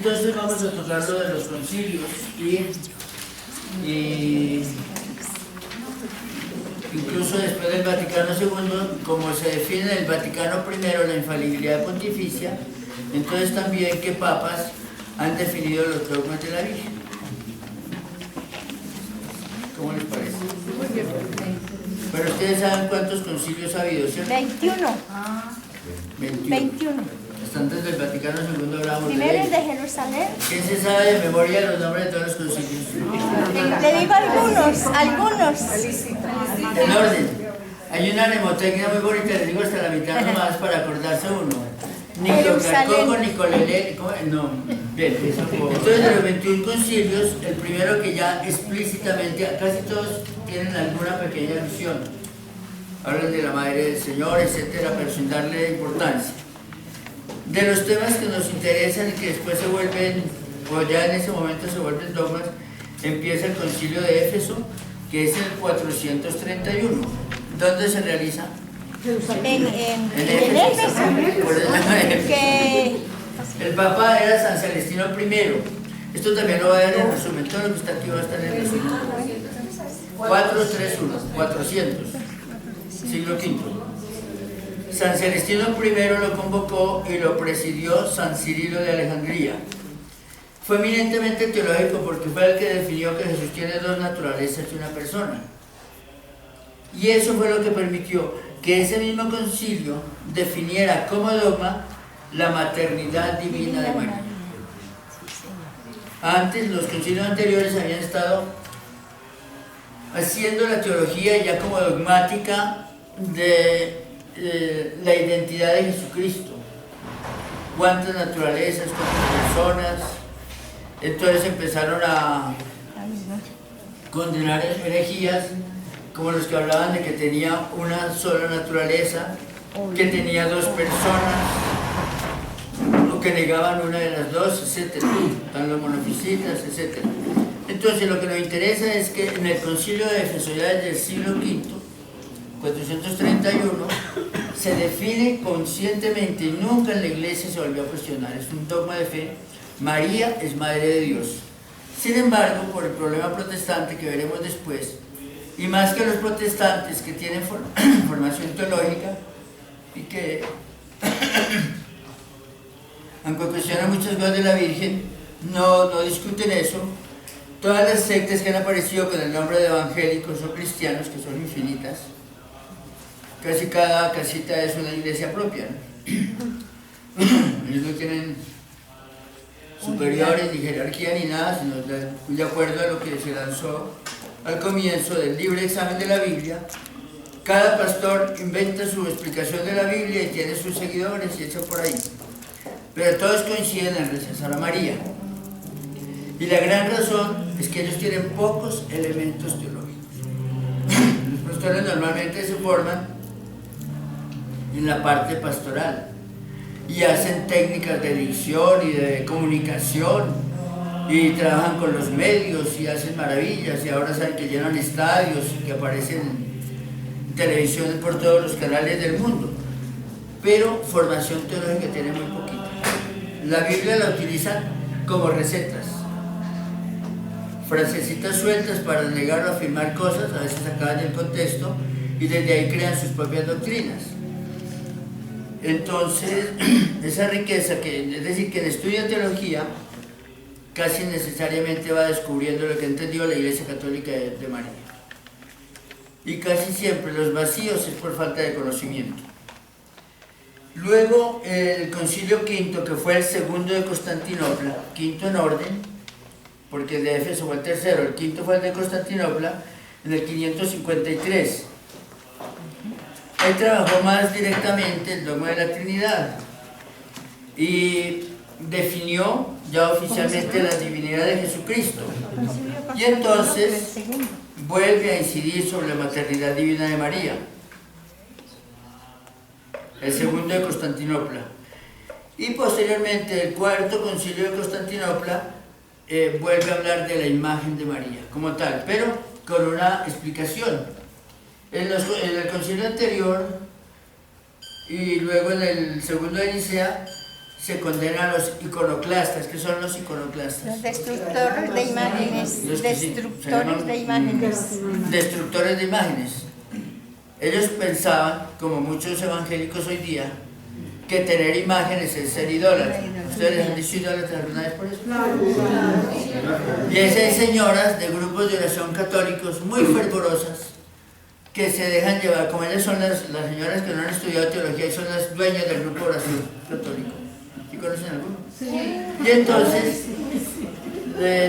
entonces vamos a tocar lo de los concilios y incluso después del Vaticano II, como se define en el Vaticano I la infalibilidad pontificia, entonces también qué papas han definido los dogmas de la Virgen. ¿Cómo les parece? Pero ustedes saben cuántos concilios ha habido, ¿cierto? 21. 21. Hasta antes del Vaticano II hablábamos Primero de es ellos. de Jerusalén. ¿Quién se sabe de memoria los nombres de todos los concilios? Le digo algunos. En orden. Hay una mnemotecnia muy bonita, les digo hasta la mitad nomás para acordarse uno. Nicocalcoco, Nicolele, ¿cómo? No, bien. Entonces de los 21 concilios, el primero que ya explícitamente, casi todos tienen alguna pequeña alusión. Hablan de la Madre del Señor, etcétera, pero sin darle importancia. De los temas que nos interesan y que después se vuelven, o ya en ese momento se vuelven dogmas, empieza el concilio de Éfeso, que es el 431. ¿Dónde se realiza? En Éfeso. Por eso llama Éfeso. Que El Papa era San Celestino I. Esto también lo va a dar en resumen. Todo lo que está aquí va a estar en el resumen. 431, 400, siglo V. San Celestino I lo convocó y lo presidió San Cirilo de Alejandría. Fue eminentemente teológico porque fue el que definió que Jesús tiene dos naturalezas de una persona. Y eso fue lo que permitió que ese mismo concilio definiera como dogma la maternidad divina de María. Antes, los concilios anteriores habían estado haciendo la teología ya como dogmática de la identidad de Jesucristo. Cuántas naturalezas, cuántas personas. Entonces empezaron a condenar herejías como los que hablaban de que tenía una sola naturaleza, que tenía dos personas, o que negaban una de las dos, etc. Están los monofisitas, etc. Entonces lo que nos interesa es que en el concilio de Éfeso, ya desde el siglo V, 431, se define conscientemente y nunca en la iglesia se volvió a cuestionar, es un dogma de fe: María es Madre de Dios. Sin embargo, por el problema protestante que veremos después, y más que los protestantes que tienen formación teológica y que aunque cuestionan muchas cosas de la Virgen, no discuten eso. Todas las sectas que han aparecido con el nombre de evangélicos o cristianos, que son infinitas, casi cada casita es una iglesia propia, ¿no? Ellos no tienen superiores ni jerarquía ni nada, sino de acuerdo a lo que se lanzó al comienzo del libre examen de la Biblia. Cada pastor inventa su explicación de la Biblia y tiene sus seguidores y echa por ahí. Pero todos coinciden en rechazar a María. Y la gran razón es que ellos tienen pocos elementos teológicos. Los pastores normalmente se forman en la parte pastoral y hacen técnicas de dicción y de comunicación y trabajan con los medios y hacen maravillas, y ahora saben que llenan estadios y que aparecen en televisión por todos los canales del mundo, pero formación teológica tiene muy poquita. La Biblia la utilizan como recetas, frasecitas sueltas para negar o afirmar cosas, a veces sacadas del contexto, y desde ahí crean sus propias doctrinas. Entonces, esa riqueza, es decir, que el estudio de teología casi necesariamente va descubriendo lo que entendió la Iglesia Católica de María. Y casi siempre los vacíos es por falta de conocimiento. Luego el Concilio V, que fue el segundo de Constantinopla, quinto en orden, porque el de Éfeso fue el tercero, el quinto fue el de Constantinopla, en el 553. Él trabajó más directamente el dogma de la Trinidad y definió ya oficialmente la divinidad de Jesucristo. Y entonces vuelve a incidir sobre la maternidad divina de María. El segundo de Constantinopla. Y posteriormente el cuarto concilio de Constantinopla vuelve a hablar de la imagen de María como tal, pero con una explicación. En el concilio anterior y luego en el segundo de Nicea se condena a los iconoclastas. ¿Qué son los iconoclastas? Los destructores de imágenes. Los que sí, Destructores de imágenes. Destructores de imágenes. Ellos pensaban, como muchos evangélicos hoy día, que tener imágenes es ser idólatra. ¿Ustedes les han dicho idólatra alguna vez por eso? Y esas hay señoras de grupos de oración católicos muy fervorosas que se dejan llevar, como ellas son las señoras que no han estudiado teología y son las dueñas del grupo de oración católico. ¿Sí conocen alguno? Sí. Y entonces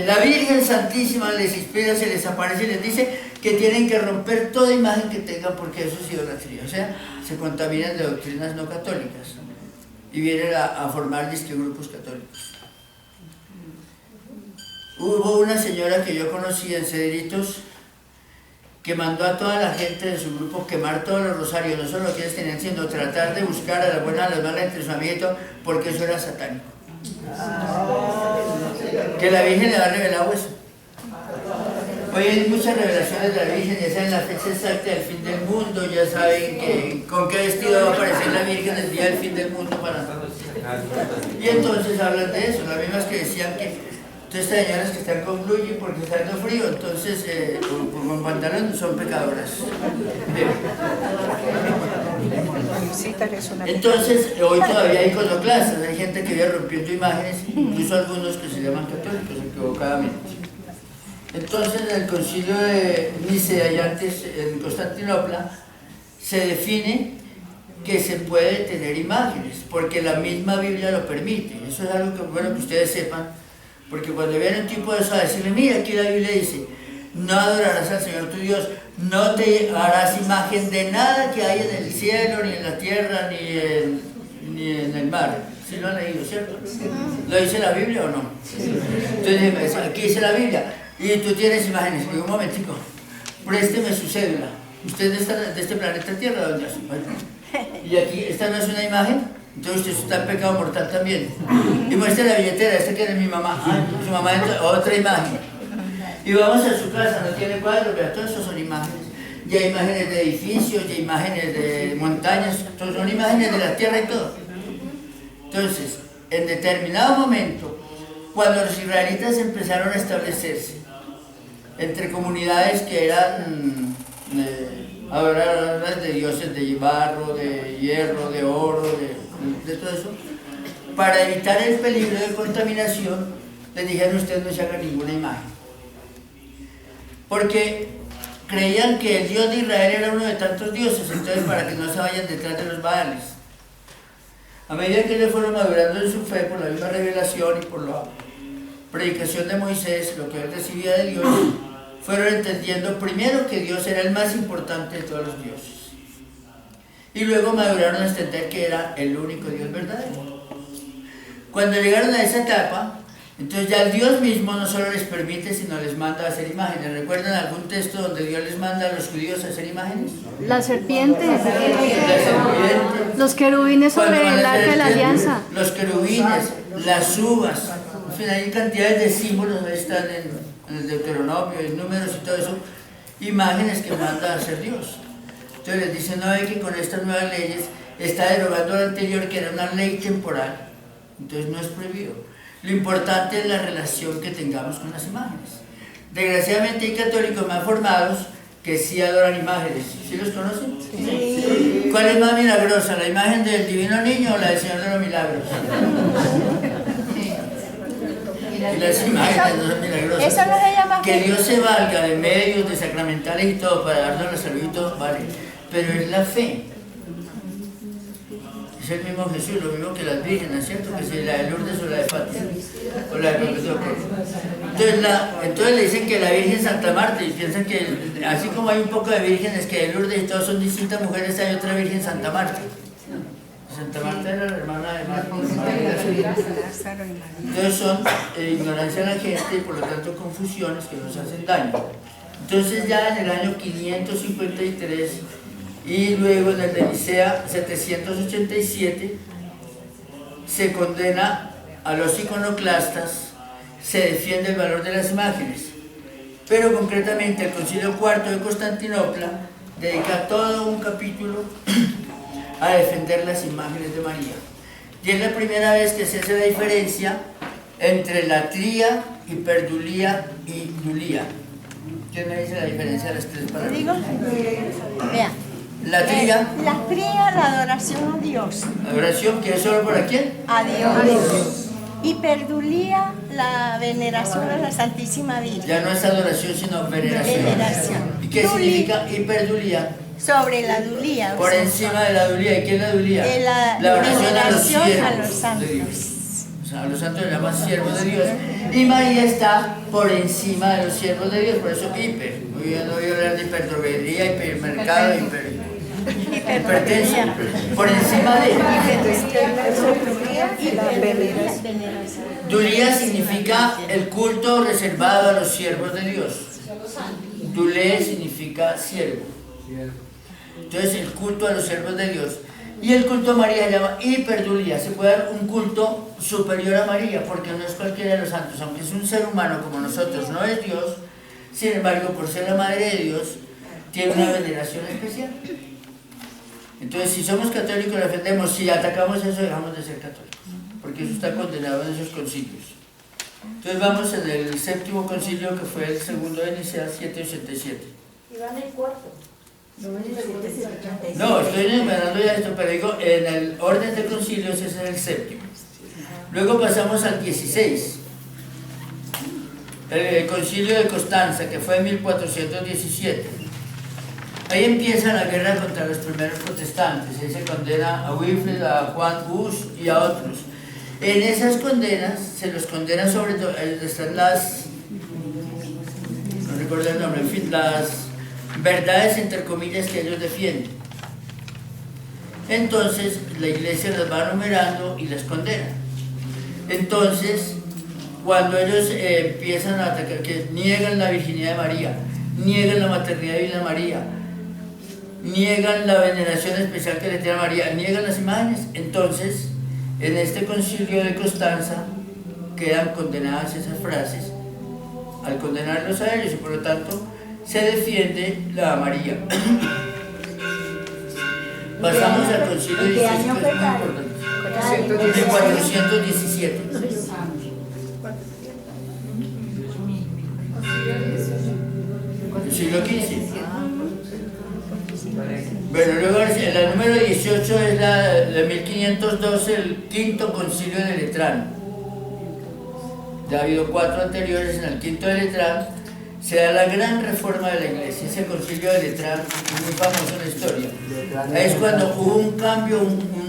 la Virgen Santísima les inspira, se les aparece y les dice que tienen que romper toda imagen que tengan porque eso es idolatría. O sea, se contaminan de doctrinas no católicas y vienen a formar grupos católicos. Hubo una señora que yo conocí en Cedritos que mandó a toda la gente de su grupo quemar todos los rosarios, no solo lo que ellos tenían, sino tratar de buscar a las buenas a las malas entre sus amiguitos, porque eso era satánico. Que la Virgen le ha revelado eso. Hoy hay muchas revelaciones de la Virgen, ya saben la fecha exacta del fin del mundo, ya saben con qué vestido va a aparecer la Virgen el día del fin del mundo para... Y entonces hablan de eso, las mismas que decían que todas estas señoras que están con blue porque está haciendo frío, entonces con pantalón son pecadoras. Entonces hoy todavía hay iconoclastas, hay gente que vive rompiendo imágenes, incluso algunos que se llaman católicos equivocadamente. Entonces en el concilio de Nicea y antes en Constantinopla se define que se puede tener imágenes, porque la misma Biblia lo permite. Eso es algo que bueno que ustedes sepan, porque cuando viene un tipo de eso a decirle, mira, aquí la Biblia dice, no adorarás al Señor tu Dios, no te harás imagen de nada que hay en el cielo, ni en la tierra, ni en el mar. ¿Sí lo han leído, cierto? ¿Lo dice la Biblia o no? Entonces, aquí dice la Biblia, y tú tienes imágenes. Y digo, un momentico, présteme su cédula. ¿Usted de este planeta Tierra dónde es? Y aquí, ¿esta no es una imagen? Entonces usted está en pecado mortal también. Y muestra la billetera, esta que es mi mamá. Ay, su mamá es otra imagen. Y vamos a su casa, no tiene cuadros, pero todas esas son imágenes. Y hay imágenes de edificios, y hay imágenes de montañas, todas son imágenes de la tierra y todo. Entonces, en determinado momento, cuando los israelitas empezaron a establecerse entre comunidades que eran adoradoras de dioses de barro, de hierro, de oro, de todo eso, para evitar el peligro de contaminación, les dijeron ustedes no se hagan ninguna imagen. Porque creían que el Dios de Israel era uno de tantos dioses, entonces para que no se vayan detrás de los Baales. A medida que ellos fueron madurando en su fe por la misma revelación y por la predicación de Moisés, lo que él recibía de Dios, fueron entendiendo primero que Dios era el más importante de todos los dioses. Y luego maduraron a entender que era el único Dios verdadero. Cuando llegaron a esa etapa, entonces ya el Dios mismo no solo les permite, sino les manda a hacer imágenes. ¿Recuerdan algún texto donde Dios les manda a los judíos a hacer imágenes? La serpiente. La serpiente. Los querubines sobre el arca de la alianza. Los querubines, las uvas. En fin, hay cantidades de símbolos, ahí están en el Deuteronomio, en números y todo eso. Imágenes que manda a hacer Dios. Entonces les dicen, no, que con estas nuevas leyes está derogando la anterior, que era una ley temporal. Entonces no es prohibido. Lo importante es la relación que tengamos con las imágenes. Desgraciadamente hay católicos más formados que sí adoran imágenes. ¿Sí los conocen? Sí. ¿Cuál es más milagrosa, la imagen del Divino Niño o la del Señor de los Milagros? Y las imágenes no son milagrosas. Eso no se llama que Dios se valga de medios, de sacramentales y todo para darnos la salud y todo, vale. Pero es la fe. Es el mismo Jesús, lo mismo que las vírgenes, ¿cierto? Que si la de Lourdes o la de Fátima, o la de Profesor. Entonces le dicen que la Virgen Santa Marta, y piensan que así como hay un poco de vírgenes que de Lourdes y todos son distintas mujeres, hay otra Virgen Santa Marta. Santa Marta era la hermana de Marta. Entonces son ignorancia de la gente y por lo tanto confusiones que nos hacen daño. Entonces ya en el año 553 y luego en el de Nicea 787 se condena a los iconoclastas, se defiende el valor de las imágenes, pero concretamente el Concilio IV de Constantinopla dedica todo un capítulo a defender las imágenes de María. Y es la primera vez que se hace la diferencia entre latría, hiperdulía y dulía. ¿Quién me dice la diferencia de las tres ¿Te palabras? digo? Vea. Latría, Latría, la adoración a Dios. adoración, que es solo para quién. A Dios. Hiperdulía, la veneración a la Santísima Virgen. Ya no es adoración, sino veneración. Veneración. ¿Y qué significa hiperdulía? Sobre la dulía. Por encima de la dulía. ¿Y qué es la dulía? La oración veneración a los siervos de Dios. santos. O sea, a los santos le llaman siervos de Dios. Y María está por encima de los siervos de Dios, por eso hiper. Muy bien, no voy a hablar de hiperdroguería, hipermercado, hipertensión. Por encima de. Dulía significa el culto reservado a los siervos de Dios. Dulé significa siervo. Entonces el culto a los siervos de Dios. Y el culto a María se llama hiperdulía. Se puede dar un culto superior a María, porque no es cualquiera de los santos. Aunque es un ser humano como nosotros, no es Dios. Sin embargo, por ser la madre de Dios, tiene una veneración especial. Entonces, si somos católicos, lo defendemos. Si atacamos eso, dejamos de ser católicos, porque eso está condenado en esos concilios. Entonces vamos en el séptimo concilio, que fue el segundo de Nicea, 787. Y van el cuarto. No, estoy enumerando ya esto, pero digo, en el orden de concilios ese es el séptimo. Luego pasamos al 16. El concilio de Constanza, que fue en 1417. Ahí empieza la guerra contra los primeros protestantes. Ahí se condena a Wilfrid, a Juan Hus y a otros. En esas condenas se los condena sobre todo, están las, no recuerdo el nombre, en fin, las verdades entre comillas que ellos defienden. Entonces la iglesia las va numerando y las condena. Entonces, cuando ellos empiezan a atacar, que niegan la virginidad de María, niegan la maternidad divina de María, niegan la veneración especial que le tiene a María, niegan las imágenes, entonces en este concilio de Constanza quedan condenadas esas frases al condenarlos a ellos, y por lo tanto se defiende la María. Pasamos al concilio de 16, que es muy importante. De 417. El siglo XV. Bueno, luego la número 18 es la de 1512, el quinto concilio de Letrán. Ya ha habido 4 anteriores. En el quinto de Letrán se da la gran reforma de la iglesia. Ese concilio de Letrán es muy famoso en la historia. Es cuando hubo un cambio, un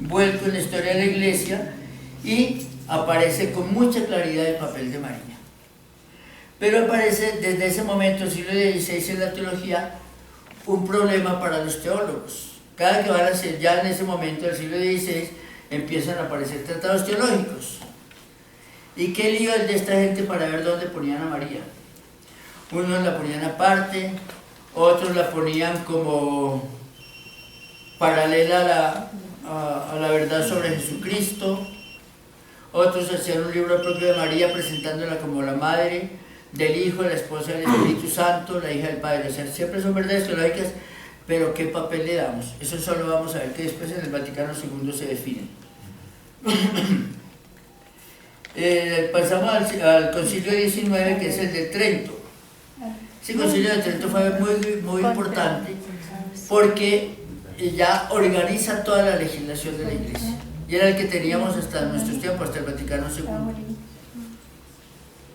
vuelco en la historia de la iglesia, y aparece con mucha claridad el papel de María. Pero aparece desde ese momento, el siglo XVI, en la teología, un problema para los teólogos. Cada que van a hacer, ya en ese momento del siglo XVI, empiezan a aparecer tratados teológicos. ¿Y qué lío el de esta gente para ver dónde ponían a María? Unos la ponían aparte, otros la ponían como paralela a la verdad sobre Jesucristo, otros hacían un libro propio de María presentándola como la madre del Hijo, la esposa del Espíritu Santo, la hija del Padre. O sea, siempre son verdades teológicas, pero ¿qué papel le damos? Eso solo vamos a ver que después en el Vaticano II se define. Pasamos al concilio 19, que es el de Trento. Ese concilio de Trento fue muy importante porque ya organiza toda la legislación de la iglesia, y era el que teníamos hasta nuestros tiempos, hasta el Vaticano II.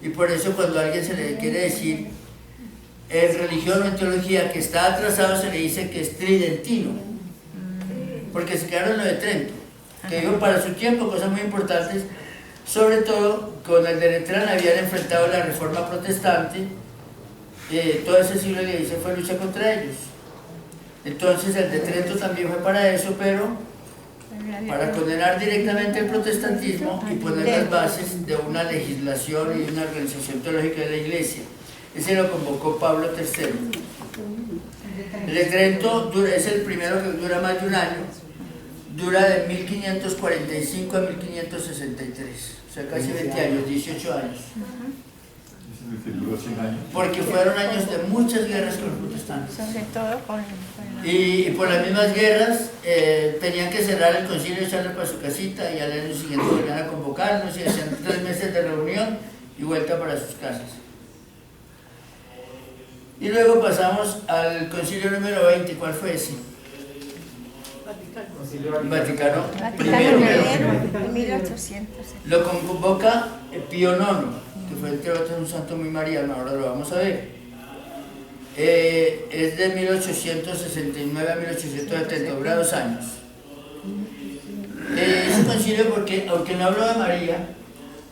Y por eso cuando a alguien se le quiere decir en religión o en teología que está atrasado, se le dice que es tridentino, porque se quedaron lo de Trento, que digo, para su tiempo cosas muy importantes. Sobre todo con el de Letrán habían enfrentado la reforma protestante. Todo ese siglo XVI fue lucha contra ellos. Entonces el de Trento también fue para eso, pero para condenar directamente el protestantismo y poner las bases de una legislación y una organización teológica de la iglesia. Ese lo convocó Pablo III. El de Trento es el primero que dura más de un año. Dura de 1545 a 1563, o sea, casi 20 años, 18 años. Es decir, duró 100 años. porque fueron años de muchas guerras con los protestantes. Sobre todo con Y por las mismas guerras tenían que cerrar el concilio y echarlo para su casita, y al año siguiente volvían a convocarnos y hacían 3 meses de reunión y vuelta para sus casas. Y luego pasamos al concilio número 20. ¿Cuál fue ese? Vaticano Vaticano I. I, 1800. Lo convoca Pío IX, que fue entre otros un santo muy mariano, ahora lo vamos a ver. Es de 1869 a 1870, dura 2 años. Ese concilio, porque, aunque no hablo de María,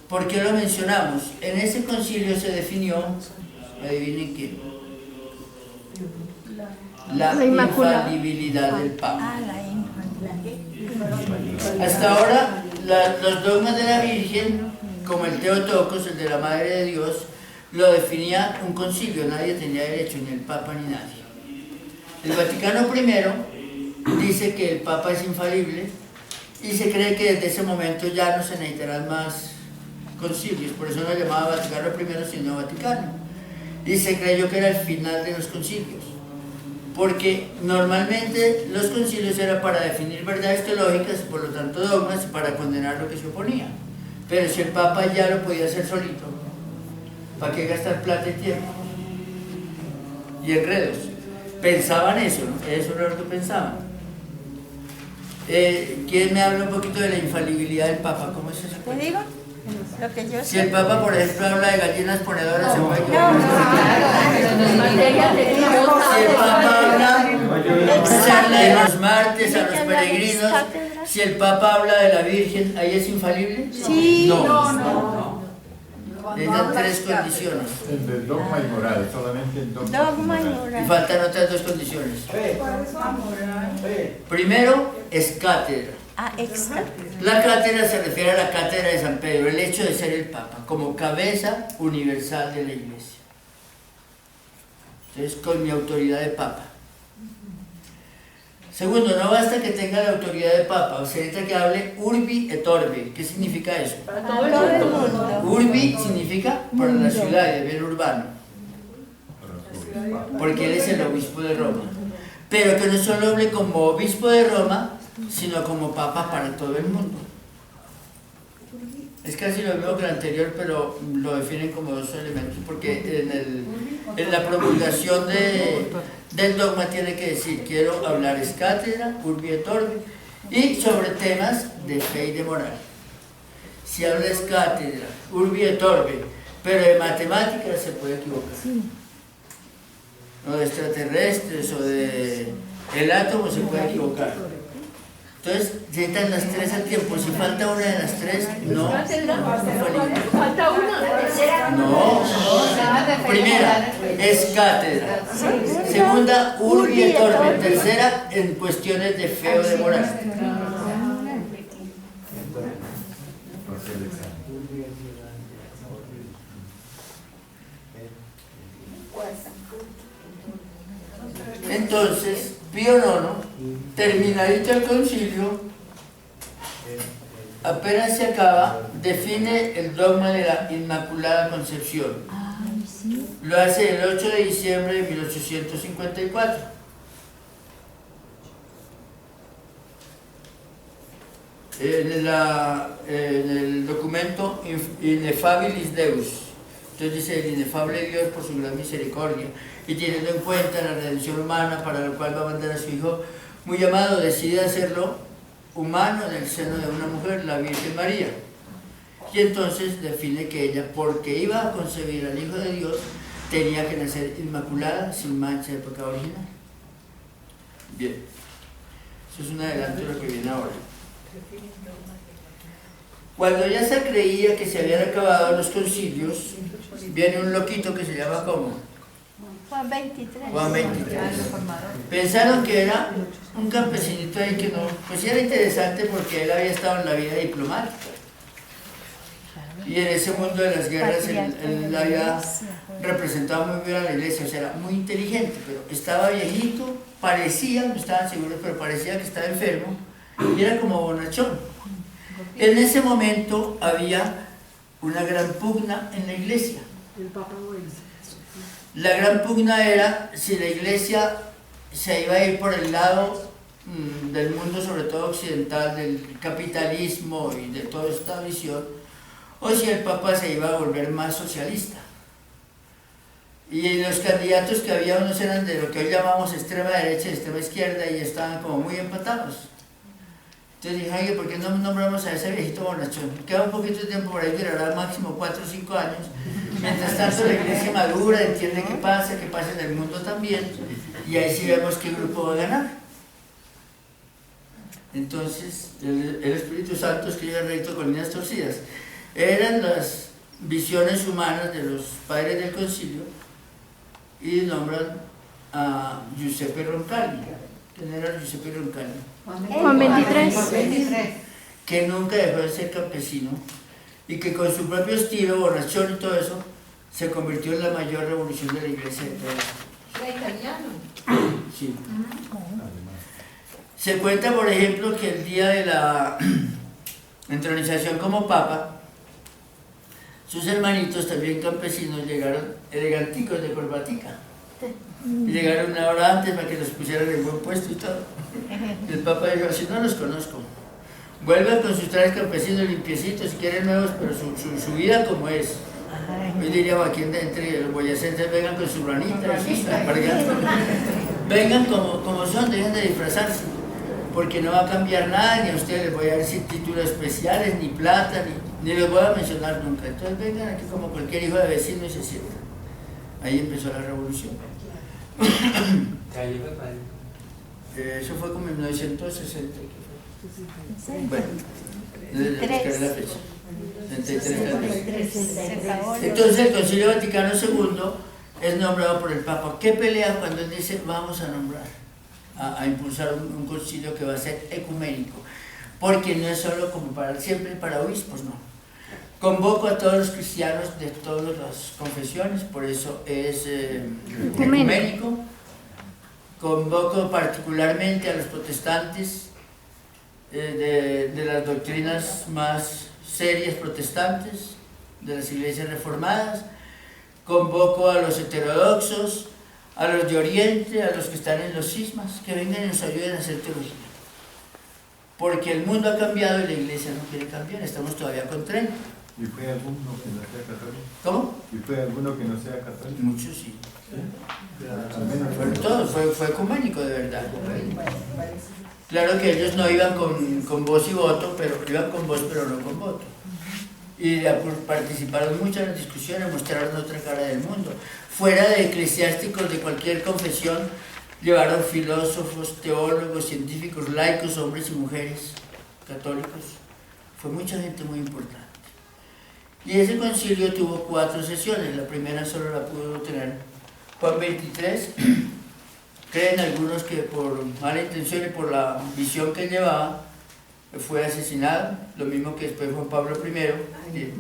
¿por qué lo mencionamos? En ese concilio se definió, adivinen qué, la infalibilidad del Papa. Ah, la Hasta ahora, los dogmas de la Virgen, como el Teotocos, el de la Madre de Dios, lo definía un concilio, nadie tenía derecho, ni el Papa ni nadie. El Vaticano I dice que el Papa es infalible y se cree que desde ese momento ya no se necesitarán más concilios, por eso no llamaba Vaticano I sino Vaticano. Y se creyó que era el final de los concilios, porque normalmente los concilios eran para definir verdades teológicas y por lo tanto dogmas y para condenar lo que se oponía. Pero si el Papa ya lo podía hacer solito, ¿para qué gastar plata y tiempo? Y enredos. Pensaban eso, ¿no? Eso era lo que pensaban. ¿Quién me habla un poquito de la infalibilidad del Papa? ¿Cómo es eso? ¿Te digo? Lo que yo Si el Papa, por ejemplo, habla de gallinas ponedoras, se puede equivocar. Si el Papa habla de los martes a los peregrinos, si el Papa habla de la Virgen, ¿ahí es infalible? Sí. No. Necesitan 3 condiciones. El del dogma y moral, solamente el dogma, Dogma y Y moral. faltan otras 2 condiciones. Primero, es cátedra. Ah, exacto. La cátedra se refiere a la cátedra de San Pedro, el hecho de ser el Papa, como cabeza universal de la Iglesia. Entonces, con mi autoridad de Papa. Segundo, no basta que tenga la autoridad de Papa, o sea, necesita que hable urbi et orbi. ¿Qué significa eso? Para todo el mundo. Urbi significa para la ciudad, el bien urbano, porque él es el obispo de Roma. Pero que no solo hable como obispo de Roma, sino como Papa para todo el mundo. Es casi lo mismo que el anterior, pero lo definen como 2 elementos, porque en la promulgación del dogma tiene que decir: quiero hablar es cátedra, urbi et orbi, y sobre temas de fe y de moral. Si habla es cátedra, urbi et orbi, pero de matemáticas se puede equivocar. O de extraterrestres o de el átomo se puede equivocar. Entonces, necesitan las 3 al tiempo. Si falta una de las 3, no. Falta una. No. Primera, es cátedra. Segunda, urbi et orbi. Tercera, en cuestiones de fe o de moral. Entonces, Pío IX, terminadito el concilio, apenas se acaba, define el dogma de la Inmaculada Concepción. Lo hace el 8 de diciembre de 1854. En el documento Ineffabilis Deus. Entonces dice: el inefable Dios por su gran misericordia y teniendo en cuenta la redención humana, para lo cual va a mandar a su Hijo muy amado, decide hacerlo humano en el seno de una mujer, la Virgen María. Y entonces define que ella, porque iba a concebir al Hijo de Dios, tenía que nacer inmaculada, sin mancha de pecado original. Bien, eso es un adelanto de lo que viene ahora. Cuando ya se creía que se habían acabado los concilios, viene un loquito que se llama ¿cómo? Juan 23. Juan 23. Pensaron que era un campesinito ahí que no, pues era interesante porque él había estado en la vida diplomática. Y en ese mundo de las guerras él había representado muy bien a la iglesia, o sea, era muy inteligente, pero estaba viejito, parecía, no estaban seguros, pero parecía que estaba enfermo y era como bonachón. En ese momento había una gran pugna en la iglesia. El Papa bueno. La gran pugna era si la iglesia se iba a ir por el lado del mundo, sobre todo occidental, del capitalismo y de toda esta visión, o si el Papa se iba a volver más socialista. Y los candidatos que había, unos eran de lo que hoy llamamos extrema derecha y extrema izquierda, y estaban como muy empatados. Entonces dije, ay, ¿por qué no nombramos a ese viejito bonachón? Queda un poquito de tiempo, por ahí durará máximo 4 o 5 años. Mientras tanto la iglesia madura, entiende qué pasa en el mundo también, y ahí sí vemos qué grupo va a ganar. Entonces, el Espíritu Santo escribe recto con líneas torcidas. Eran las visiones humanas de los padres del concilio, y nombran a Giuseppe Roncalli. ¿Quién era Giuseppe Roncalli? Juan 23. Que nunca dejó de ser campesino y que con su propio estilo, borrachón y todo eso, se convirtió en la mayor revolución de la iglesia de todo. ¿Era italiano? Sí. Se cuenta, por ejemplo, que el día de la entronización como papa, sus hermanitos, también campesinos, llegaron eleganticos de corbatica. Y llegaron una hora antes para que los pusieran en buen puesto y todo. Y el Papa dijo, así no los conozco. Vuelvan con sus trajes campesinos limpiecitos, si quieren nuevos, pero su vida como es. Hoy diríamos aquí entre los boyacenses, vengan con su ranita, vengan como son, dejen de disfrazarse, porque no va a cambiar nada, ni a ustedes les voy a dar títulos especiales, ni plata, ni los voy a mencionar nunca. Entonces vengan aquí como cualquier hijo de vecino y se sientan. Ahí empezó la revolución. Eso fue como en 1960. Bueno, desde la fecha. 63. Entonces el Concilio Vaticano II es nombrado por el Papa. ¿Qué pelea cuando él dice vamos a nombrar, a impulsar un concilio que va a ser ecuménico? Porque no es solo como para siempre para obispos, no. Convoco a todos los cristianos de todas las confesiones, por eso es ecuménico. Convoco particularmente a los protestantes de las doctrinas más serias protestantes, de las iglesias reformadas. Convoco a los heterodoxos, a los de Oriente, a los que están en los cismas, que vengan y nos ayuden a hacer teología. Porque el mundo ha cambiado y la iglesia no quiere cambiar, estamos todavía con tren. ¿Y fue alguno que no sea católico? ¿Cómo? ¿Y fue alguno que no sea católico? Muchos sí. Al menos Fueron todos, fue ecuménico de verdad. Claro que ellos no iban con voz y voto, pero iban con voz pero no con voto. Y participaron mucho en las discusiones, mostraron otra cara del mundo. Fuera de eclesiásticos de cualquier confesión, llevaron filósofos, teólogos, científicos, laicos, hombres y mujeres católicos. Fue mucha gente muy importante. Y ese concilio tuvo 4 sesiones, la primera solo la pudo tener Juan 23. Creen algunos que por mala intención y por la visión que llevaba, fue asesinado, lo mismo que después Juan Pablo I.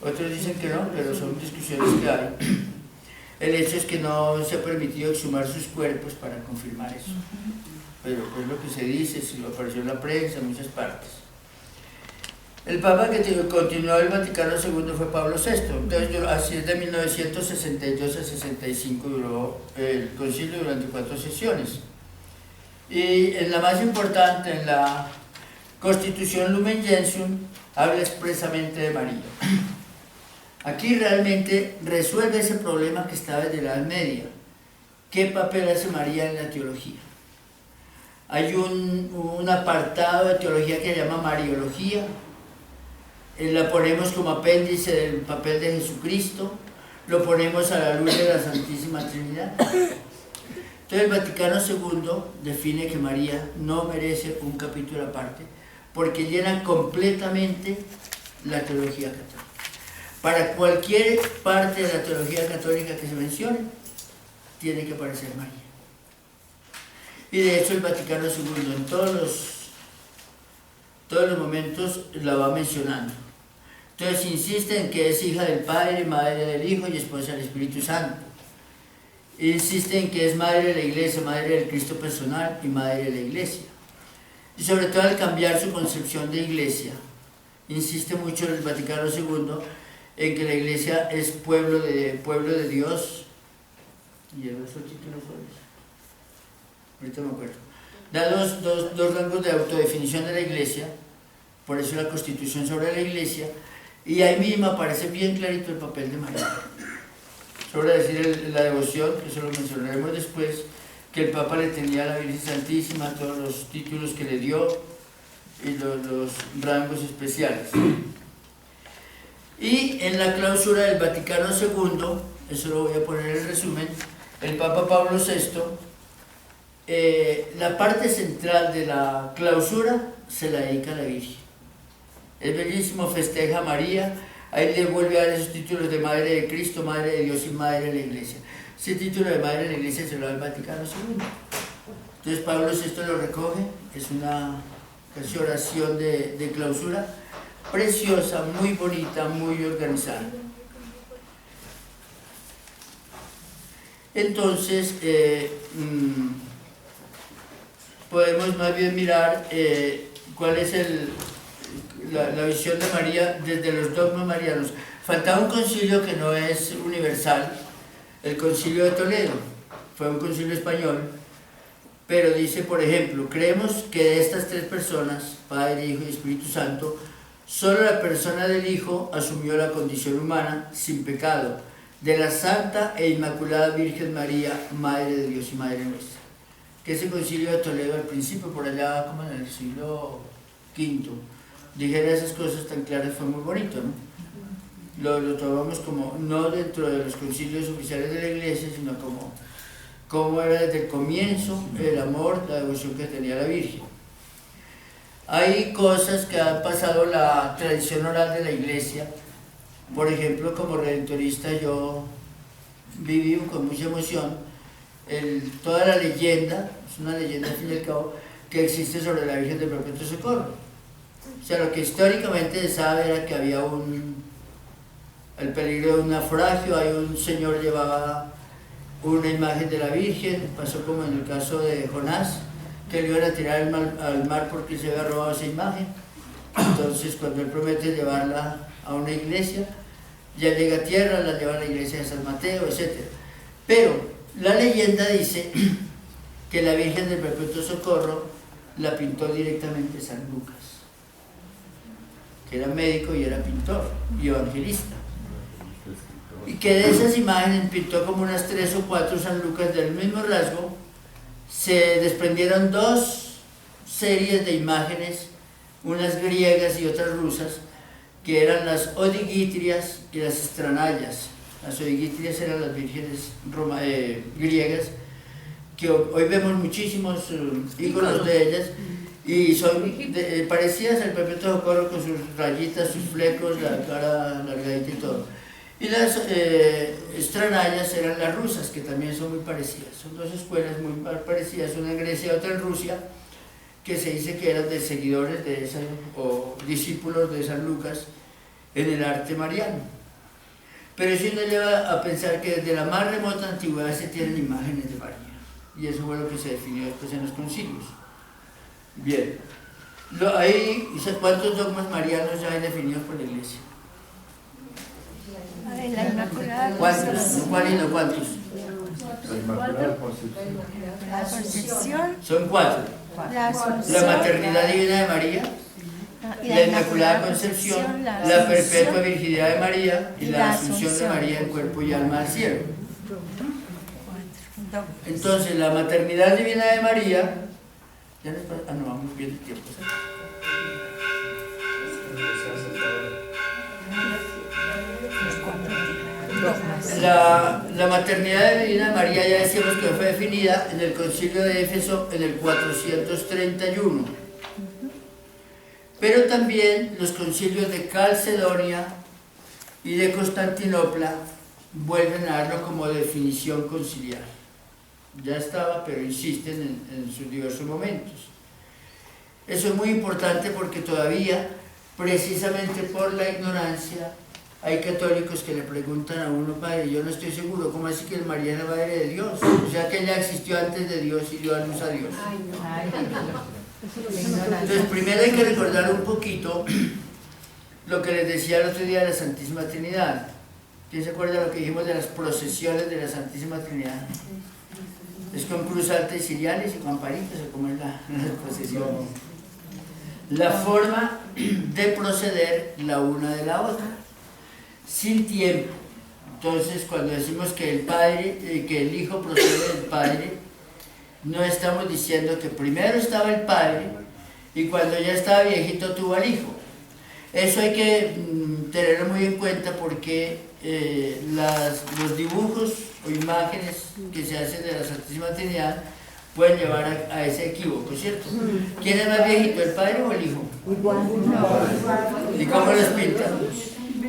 Otros dicen que no, pero son discusiones que hay. El hecho es que no se ha permitido exhumar sus cuerpos para confirmar eso. Pero es lo que se dice, se lo apareció en la prensa, en muchas partes. El Papa que continuó el Vaticano II fue Pablo VI, entonces así es de 1962 a 65 duró el concilio durante 4 sesiones. Y en la más importante, en la Constitución Lumen Gentium, habla expresamente de María. Aquí realmente resuelve ese problema que estaba desde la Edad Media. ¿Qué papel hace María en la teología? Hay un apartado de teología que se llama Mariología. La ponemos como apéndice del papel de Jesucristo, lo ponemos a la luz de la Santísima Trinidad. Entonces el Vaticano II define que María no merece un capítulo aparte, porque llena completamente la teología católica. Para cualquier parte de la teología católica que se mencione, tiene que aparecer María. Y de hecho el Vaticano II en todos los momentos la va mencionando. Entonces insiste en que es hija del Padre, madre del Hijo y esposa del Espíritu Santo. Insiste en que es madre de la Iglesia, madre del Cristo personal y madre de la Iglesia. Y sobre todo al cambiar su concepción de Iglesia, insiste mucho el Vaticano II en que la iglesia es pueblo de Dios. ¿Y el otro título cuál es? Ahorita me acuerdo. Da dos rangos de autodefinición de la iglesia, por eso la Constitución sobre la iglesia, y ahí mismo aparece bien clarito el papel de María. Sobre decir la devoción, que eso lo mencionaremos después, que el Papa le tenía a la Virgen Santísima, todos los títulos que le dio y los rangos especiales. Y en la clausura del Vaticano II, eso lo voy a poner en resumen, el Papa Pablo VI, la parte central de la clausura se la dedica a la Virgen. Es bellísimo, festeja a María, ahí le vuelve a dar esos títulos de Madre de Cristo, Madre de Dios y Madre de la Iglesia. Ese título de Madre de la Iglesia se lo da el Vaticano II. Entonces Pablo VI lo recoge, es una casi oración de clausura, preciosa, muy bonita, muy organizada. Entonces, podemos más bien mirar cuál es la visión de María desde los dogmas marianos. Faltaba un concilio que no es universal, el Concilio de Toledo, fue un concilio español, pero dice, por ejemplo, creemos que de estas tres personas, Padre, Hijo y Espíritu Santo, solo la persona del Hijo asumió la condición humana sin pecado, de la Santa e Inmaculada Virgen María, Madre de Dios y Madre nuestra. Que ese concilio de Toledo al principio, por allá como en el siglo V, dijera esas cosas tan claras, fue muy bonito, ¿no? Lo tomamos como, no dentro de los concilios oficiales de la Iglesia, sino como era desde el comienzo el amor, la devoción que tenía la Virgen. Hay cosas que han pasado la tradición oral de la Iglesia. Por ejemplo, como redentorista yo viví con mucha emoción toda la leyenda, es una leyenda al fin y al cabo, que existe sobre la Virgen del Perpetuo Socorro. O sea, lo que históricamente se sabe era que había el peligro de un naufragio, hay un señor llevaba una imagen de la Virgen, pasó como en el caso de Jonás, que le iban a tirar al mar porque se había robado esa imagen. Entonces, cuando él promete llevarla a una iglesia, ya llega a tierra, la lleva a la iglesia de San Mateo, etc. Pero la leyenda dice que la Virgen del Perpetuo Socorro la pintó directamente San Lucas, que era médico y era pintor y evangelista. Y que de esas imágenes pintó como unas 3 o 4 San Lucas del mismo rasgo. Se desprendieron 2 series de imágenes, unas griegas y otras rusas, que eran las odigitrias y las estranallas. Las odigitrias eran las vírgenes griegas, que hoy vemos muchísimos íconos de ellas, y son parecidas al Perpetuo Socorro con sus rayitas, sus flecos, la cara largadita y todo. Y las estranallas eran las rusas, que también son muy parecidas. Son 2 escuelas muy parecidas, una en Grecia y otra en Rusia, que se dice que eran de seguidores de esa, o discípulos de San Lucas en el arte mariano. Pero eso nos lleva a pensar que desde la más remota antigüedad se tienen imágenes de María, y eso fue lo que se definió después en los concilios. Bien, ¿cuántos dogmas marianos ya hay definidos por la Iglesia? La Inmaculada ¿Cuántos? Juanino, ¿cuántos? La Inmaculada Concepción. La Concepción, Son 4. la Asunción, La maternidad divina de María, la Inmaculada Concepción, la perpetua virginidad de María y la Asunción de María en cuerpo y alma al cielo. Entonces, la maternidad divina de María, ya nos pasa, no, vamos bien el tiempo, ¿sí? La maternidad divina de María ya decíamos que fue definida en el Concilio de Éfeso en el 431. Pero también los concilios de Calcedonia y de Constantinopla vuelven a darlo como definición conciliar. Ya estaba, pero insisten en sus diversos momentos. Eso es muy importante porque todavía, precisamente por la ignorancia, hay católicos que le preguntan a uno, padre, yo no estoy seguro, ¿cómo así que María es la Madre de Dios? O sea que ella existió antes de Dios y dio a luz a Dios. Entonces, primero hay que recordar un poquito lo que les decía el otro día de la Santísima Trinidad. ¿Quién se acuerda de lo que dijimos de las procesiones de la Santísima Trinidad? Es con cruz alta y ciriales y campanitas, o como es la procesión. La forma de proceder la una de la otra, sin tiempo. Entonces, cuando decimos que el Padre, que el Hijo procede del Padre, no estamos diciendo que primero estaba el Padre y cuando ya estaba viejito tuvo al Hijo. Eso hay que tenerlo muy en cuenta porque los dibujos o imágenes que se hacen de la Santísima Trinidad pueden llevar a ese equívoco, ¿cierto? ¿Quién es más viejito, el Padre o el Hijo? ¿Y cómo los pintan?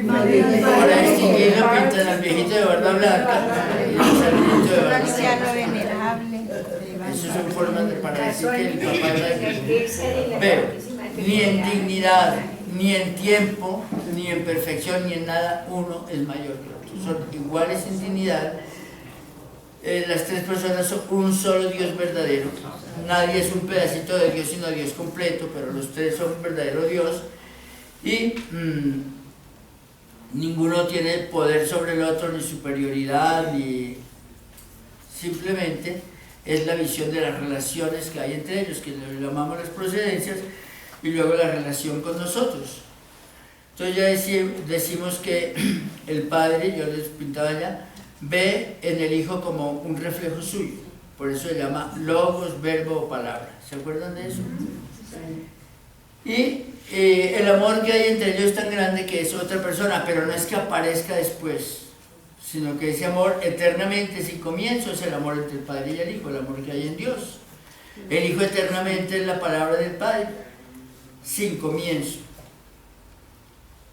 Para distinguirlo pintan al viejito de barba blanca y al viejito de barba anciano venerable. Eso son formas para decir que el papá es más viejo. Pero ni en dignidad, ni en tiempo, ni en perfección, ni en nada, uno es mayor que otro. Son iguales en dignidad. Las tres personas son un solo Dios verdadero. Nadie es un pedacito de Dios, sino Dios completo, pero los tres son un verdadero Dios. Y ninguno tiene poder sobre el otro, ni superioridad, ni... Simplemente es la visión de las relaciones que hay entre ellos, que le llamamos las procedencias, y luego la relación con nosotros. Entonces ya decimos que el Padre, yo les pintaba ya, ve en el Hijo como un reflejo suyo, por eso se llama logos, verbo o palabra. ¿Se acuerdan de eso? Y el amor que hay entre ellos es tan grande que es otra persona, pero no es que aparezca después, sino que ese amor eternamente sin comienzo es el amor entre el Padre y el Hijo, el amor que hay en Dios. El Hijo eternamente es la palabra del Padre, sin comienzo.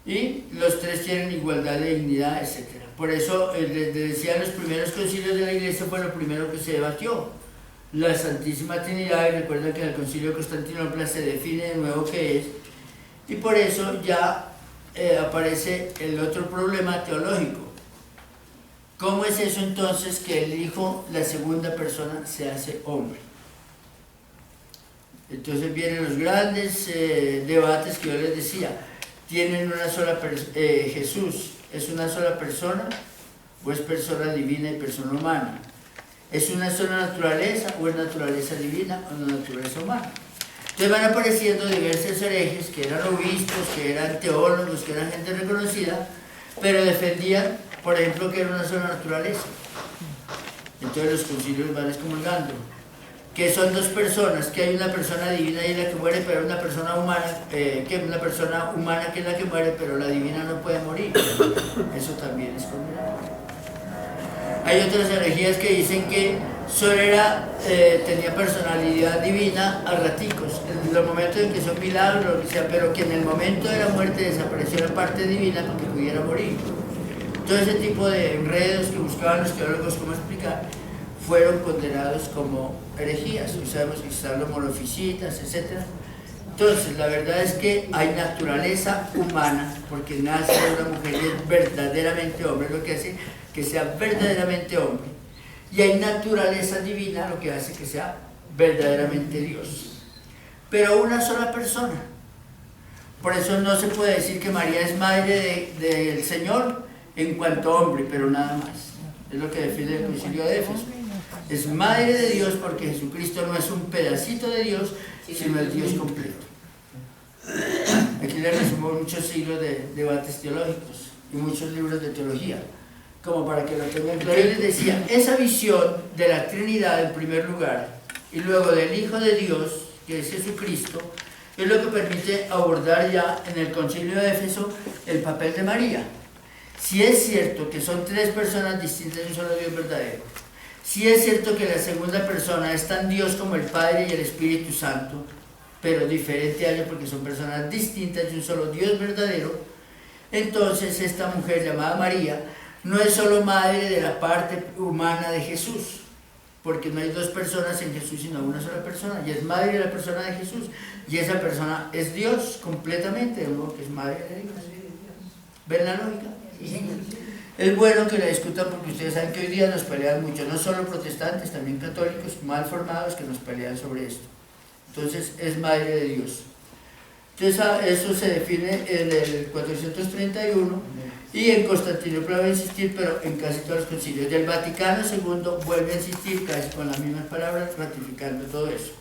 Y los tres tienen igualdad de dignidad, etc. Por eso, les decía, en los primeros concilios de la Iglesia fue lo primero que se debatió. La Santísima Trinidad, y recuerden que en el Concilio de Constantinopla se define de nuevo qué es, y por eso ya aparece el otro problema teológico. ¿Cómo es eso entonces que el Hijo, la segunda persona, se hace hombre? Entonces vienen los grandes debates que yo les decía. ¿Tienen una sola Jesús es una sola persona o es persona divina y persona humana? ¿Es una sola naturaleza o es naturaleza divina o una naturaleza humana? Entonces van apareciendo diversos herejes que eran obispos, que eran teólogos, que eran gente reconocida, pero defendían, por ejemplo, que era una sola naturaleza. Entonces los concilios van excomulgando. Que son dos personas, que hay una persona divina y la que muere, pero una persona humana, que es una persona humana que es la que muere, pero la divina no puede morir. Eso también es condenable. Hay otras herejías que dicen que solo tenía personalidad divina a raticos, en los momentos en que son milagros, lo que sea, pero que en el momento de la muerte desapareció la parte divina para que pudiera morir. Todo ese tipo de enredos que buscaban los teólogos cómo explicar, fueron condenados como herejías. Hoy sabemos que están los monofisitas, etc. Entonces, la verdad es que hay naturaleza humana, porque nace de una mujer y es verdaderamente hombre, lo que hace que sea verdaderamente hombre. Y hay naturaleza divina, lo que hace que sea verdaderamente Dios. Pero una sola persona. Por eso no se puede decir que María es madre del Señor en cuanto hombre, pero nada más. Es lo que defiende el Concilio de Éfeso. Es madre de Dios porque Jesucristo no es un pedacito de Dios, sino el Dios completo. Aquí le resumo muchos siglos de debates teológicos y muchos libros de teología, como para que lo tengan claro. Yo les decía, esa visión de la Trinidad en primer lugar, y luego del Hijo de Dios, que es Jesucristo, es lo que permite abordar ya en el Concilio de Éfeso el papel de María. Si es cierto que son tres personas distintas de un solo Dios verdadero, si es cierto que la segunda persona es tan Dios como el Padre y el Espíritu Santo, pero diferente a ellos porque son personas distintas de un solo Dios verdadero, entonces esta mujer llamada María no es solo madre de la parte humana de Jesús, porque no hay dos personas en Jesús sino una sola persona, y es madre de la persona de Jesús, y esa persona es Dios completamente, de modo que es madre de Dios. ¿Ven la lógica? Sí, señor. Es bueno que la discutan porque ustedes saben que hoy día nos pelean mucho, no solo protestantes, también católicos mal formados que nos pelean sobre esto. Entonces es madre de Dios. Entonces eso se define en el 431 y en Constantinopla va a insistir, pero en casi todos los concilios. Del Vaticano II vuelve a insistir casi con las mismas palabras, ratificando todo eso.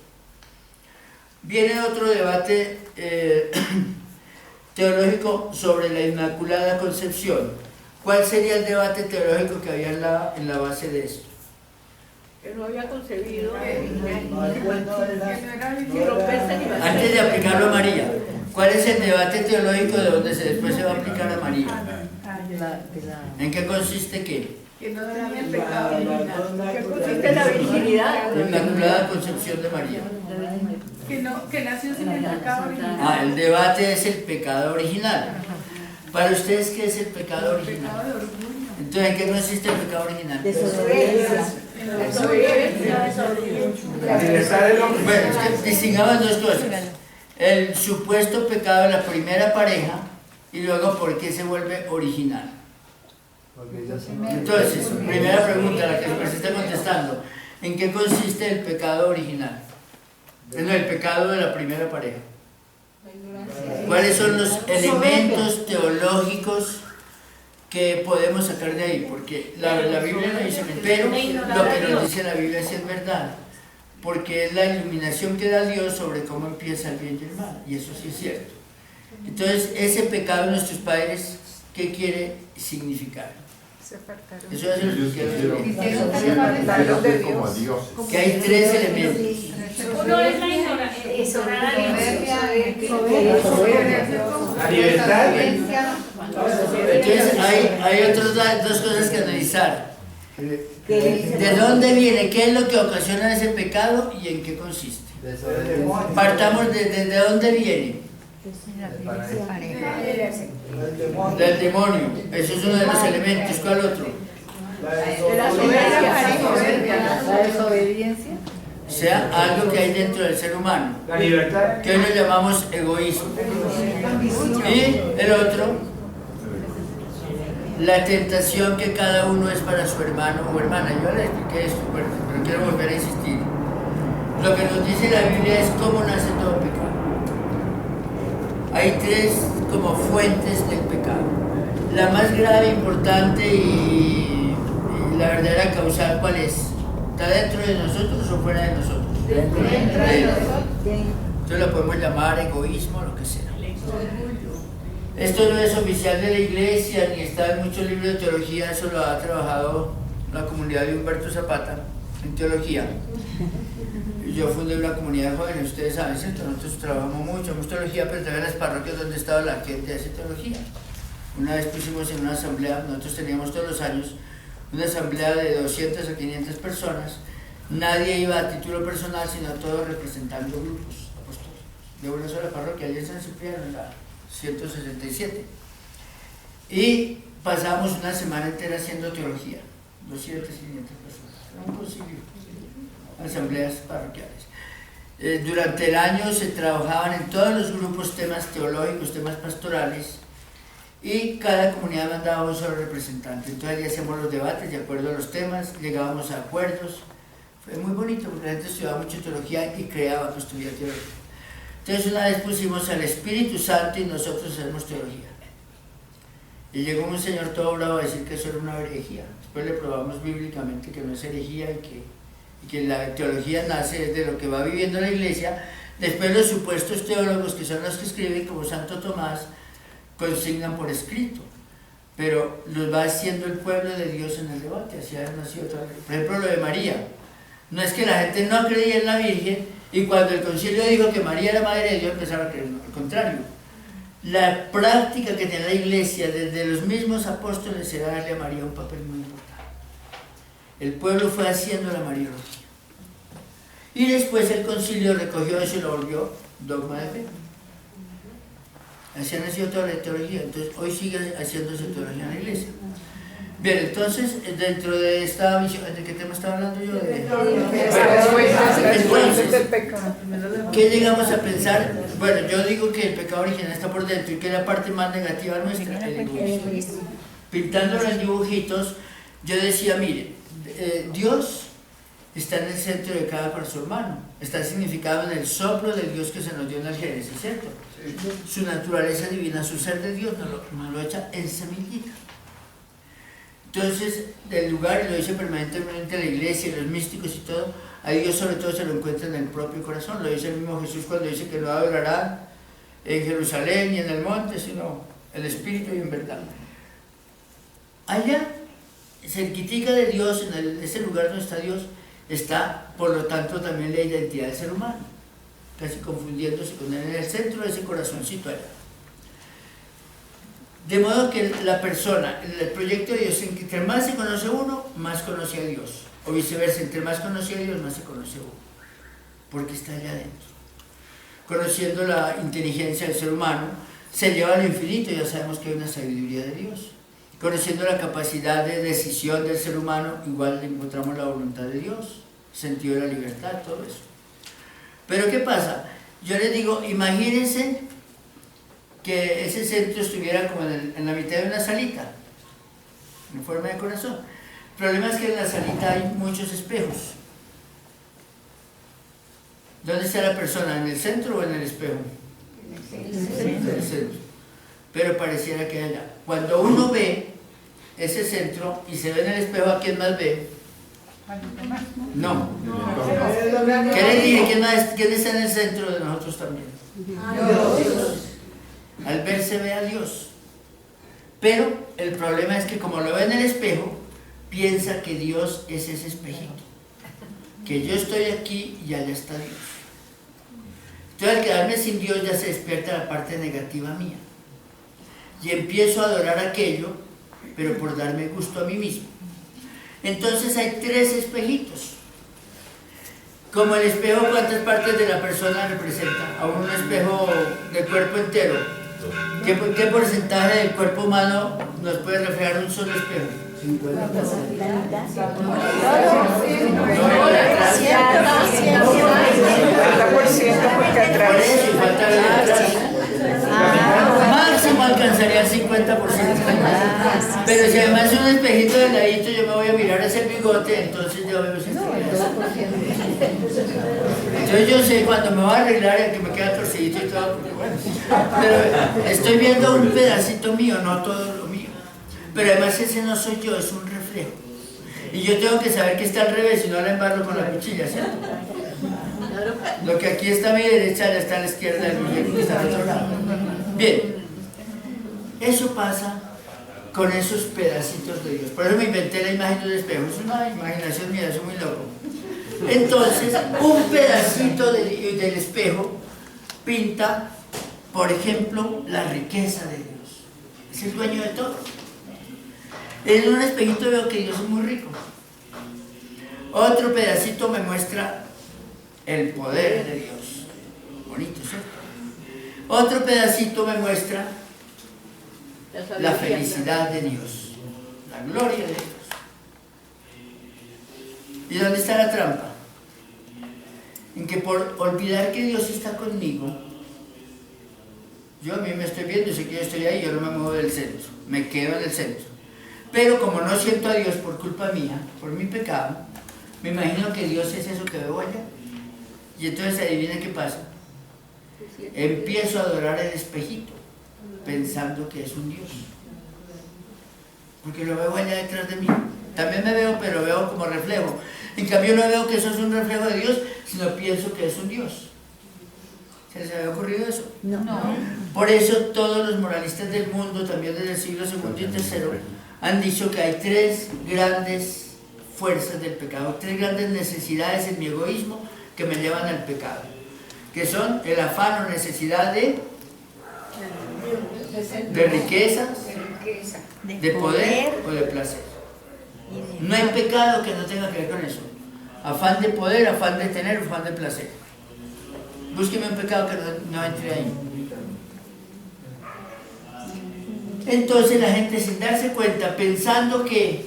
Viene otro debate teológico sobre la Inmaculada Concepción. ¿Cuál sería el debate teológico que había en la base de esto? Que no había concebido. Antes de aplicarlo a María, ¿cuál es el debate teológico de donde después se va a aplicar a María? ¿En qué consiste qué? Que no tenía el pecado original. ¿Qué consiste en la virginidad? La Inmaculada Concepción de María. Que nació sin el pecado original. El debate es el pecado original. Para ustedes, ¿qué es el pecado original? Entonces, ¿en qué consiste el pecado original? Bueno, es que distingamos dos cosas. El supuesto pecado de la primera pareja y luego por qué se vuelve original. Entonces, primera pregunta, la que se está contestando. ¿En qué consiste el pecado original? En el pecado de la primera pareja. ¿Cuáles son los elementos teológicos que podemos sacar de ahí? Porque la Biblia no dice, pero lo que nos dice la Biblia sí es verdad, porque es la iluminación que da Dios sobre cómo empieza el bien y el mal, y eso sí es cierto. Entonces, ese pecado de nuestros padres, ¿qué quiere significar? Eso es lo que hay tres elementos. Uno es la ignorancia. La libertad. Entonces hay otras dos cosas que analizar. ¿De dónde viene? ¿Qué es lo que ocasiona ese pecado y en qué consiste? Partamos de dónde viene. Del demonio. Eso es uno de los elementos. ¿Cuál otro? La desobediencia. O sea, algo que hay dentro del ser humano. La libertad. Que hoy lo llamamos egoísmo. Y el otro, la tentación que cada uno es para su hermano o hermana. Yo le expliqué esto, pero quiero volver a insistir. Lo que nos dice la Biblia es cómo nace todo pecado. Hay tres como fuentes del pecado. La más grave, importante y la verdadera causal, ¿cuál es? ¿Está dentro de nosotros o fuera de nosotros? Dentro de nosotros. Entonces lo podemos llamar egoísmo, lo que sea. Esto no es oficial de la iglesia, ni está en muchos libros de teología, eso lo ha trabajado la comunidad de Humberto Zapata en teología. Yo fundé una comunidad de jóvenes, ustedes saben, ¿cierto? Nosotros trabajamos mucho en teología, pero también en las parroquias donde estaba la gente hace teología. Una vez pusimos en una asamblea, nosotros teníamos todos los años una asamblea de 200 a 500 personas, nadie iba a título personal, sino todos representando grupos apostólicos, de una sola parroquia, allí en San Cipriano, en la 167. Y pasamos una semana entera haciendo teología, 200, 500 personas, un concilio, asambleas parroquiales. Durante el año se trabajaban en todos los grupos temas teológicos, temas pastorales, y cada comunidad mandaba un solo representante. Entonces ya hacíamos los debates de acuerdo a los temas, llegábamos a acuerdos. Fue muy bonito porque la gente estudiaba mucho teología y creaba que estudiaba teología. Entonces una vez pusimos al Espíritu Santo y nosotros hacemos teología. Y llegó un señor todo bravo a decir que eso era una herejía. Después le probamos bíblicamente que no es herejía y que la teología nace de lo que va viviendo la iglesia. Después los supuestos teólogos, que son los que escriben, como Santo Tomás, consignan por escrito, pero los va haciendo el pueblo de Dios en el debate. Así ha nacido otra vez. Por ejemplo, lo de María. No es que la gente no creía en la Virgen y cuando el concilio dijo que María era madre de Dios empezaron a creer. Al contrario, la práctica que tenía la iglesia desde los mismos apóstoles era darle a María un papel muy importante. El pueblo fue haciendo la Mariología y después el concilio recogió eso y lo volvió dogma de fe. Así ha nacido toda la teología, entonces hoy sigue haciéndose teología en la iglesia. Bien, entonces, dentro de esta visión, ¿de qué tema estaba hablando yo? Entonces, ¿qué llegamos a pensar? Bueno, yo digo que el pecado original está por dentro y que es la parte más negativa nuestra, el egoísmo. Pintando los dibujitos, yo decía, mire, Dios está en el centro de cada corazón humano, está significado en el soplo de Dios que se nos dio en el Génesis, ¿cierto? Su naturaleza divina, su ser de Dios nos lo echa en semillita. Entonces, del lugar, y lo dice permanentemente la iglesia, los místicos y todo, a Dios sobre todo se lo encuentra en el propio corazón. Lo dice el mismo Jesús cuando dice que no adorarán en Jerusalén ni en el monte, sino en espíritu y en verdad. Allá, cerquitica de Dios, en ese lugar donde está Dios, está, por lo tanto, también la identidad del ser humano, casi confundiéndose con él, en el centro de ese corazoncito allá. De modo que la persona, el proyecto de Dios, entre más se conoce uno, más conoce a Dios. O viceversa, entre más conoce a Dios, más se conoce uno. Porque está allá adentro. Conociendo la inteligencia del ser humano, se lleva a lo infinito, ya sabemos que hay una sabiduría de Dios. Conociendo la capacidad de decisión del ser humano, igual le encontramos la voluntad de Dios, sentido de la libertad, todo eso. Pero ¿qué pasa? Yo les digo, imagínense que ese centro estuviera como en la mitad de una salita, en forma de corazón. El problema es que en la salita hay muchos espejos. ¿Dónde está la persona? ¿En el centro o en el espejo? En el centro. Pero pareciera que allá. Cuando uno ve ese centro y se ve en el espejo, ¿a quién más ve? No. ¿Qué les dije? ¿Quién está en el centro de nosotros también? Dios. Al ver se ve a Dios. Pero el problema es que como lo ve en el espejo, piensa que Dios es ese espejito. Que yo estoy aquí y allá está Dios. Entonces al quedarme sin Dios ya se despierta la parte negativa mía. Y empiezo a adorar aquello, pero por darme gusto a mí mismo. Entonces hay tres espejitos. Como el espejo, ¿cuántas partes de la persona representa? A un espejo del cuerpo entero. ¿Qué porcentaje del cuerpo humano nos puede reflejar un solo espejo? 50%. porque atrás. Por eso, y falta ver atrás. Máximo alcanzaría el 50%. Pero si además es un espejito de ladito, yo me voy a mirar ese bigote, entonces yo veo ese Entonces yo sé cuando me voy a arreglar que me queda torcidito y todo, porque bueno, pero estoy viendo un pedacito mío, no todo lo mío. Pero además ese no soy yo, es un reflejo. Y yo tengo que saber que está al revés, si no la embarro con la cuchilla, ¿cierto? Lo que aquí está a mi derecha, ya está a la izquierda del muñeco que está al otro lado. Bien, eso pasa con esos pedacitos de Dios. Por eso me inventé la imagen del espejo. Es una imaginación mía, soy muy loco. Entonces, un pedacito del espejo pinta, por ejemplo, la riqueza de Dios. Es el dueño de todo. En un espejito veo que Dios es muy rico. Otro pedacito me muestra el poder de Dios. Bonito, ¿cierto? Otro pedacito me muestra la felicidad de Dios, la gloria de Dios. ¿Y dónde está la trampa? En que por olvidar que Dios está conmigo, yo a mí me estoy viendo, sé que yo estoy ahí, yo no me muevo del centro, me quedo en el centro. Pero como no siento a Dios por culpa mía, por mi pecado, me imagino que Dios es eso que veo allá. Y entonces adivina qué pasa. Empiezo a adorar el espejito, pensando que es un Dios. Porque lo veo allá detrás de mí. También me veo, pero veo como reflejo. En cambio no veo que eso es un reflejo de Dios, sino pienso que es un Dios. ¿Se les había ocurrido eso? No. Por eso todos los moralistas del mundo, también desde el siglo II y III, han dicho que hay tres grandes fuerzas del pecado, tres grandes necesidades en mi egoísmo que me llevan al pecado, que son el afán o necesidad de riquezas, de poder o de placer. No hay pecado que no tenga que ver con eso. Afán de poder, afán de tener, afán de placer. Búsqueme un pecado que no entre ahí. Entonces la gente, sin darse cuenta, pensando que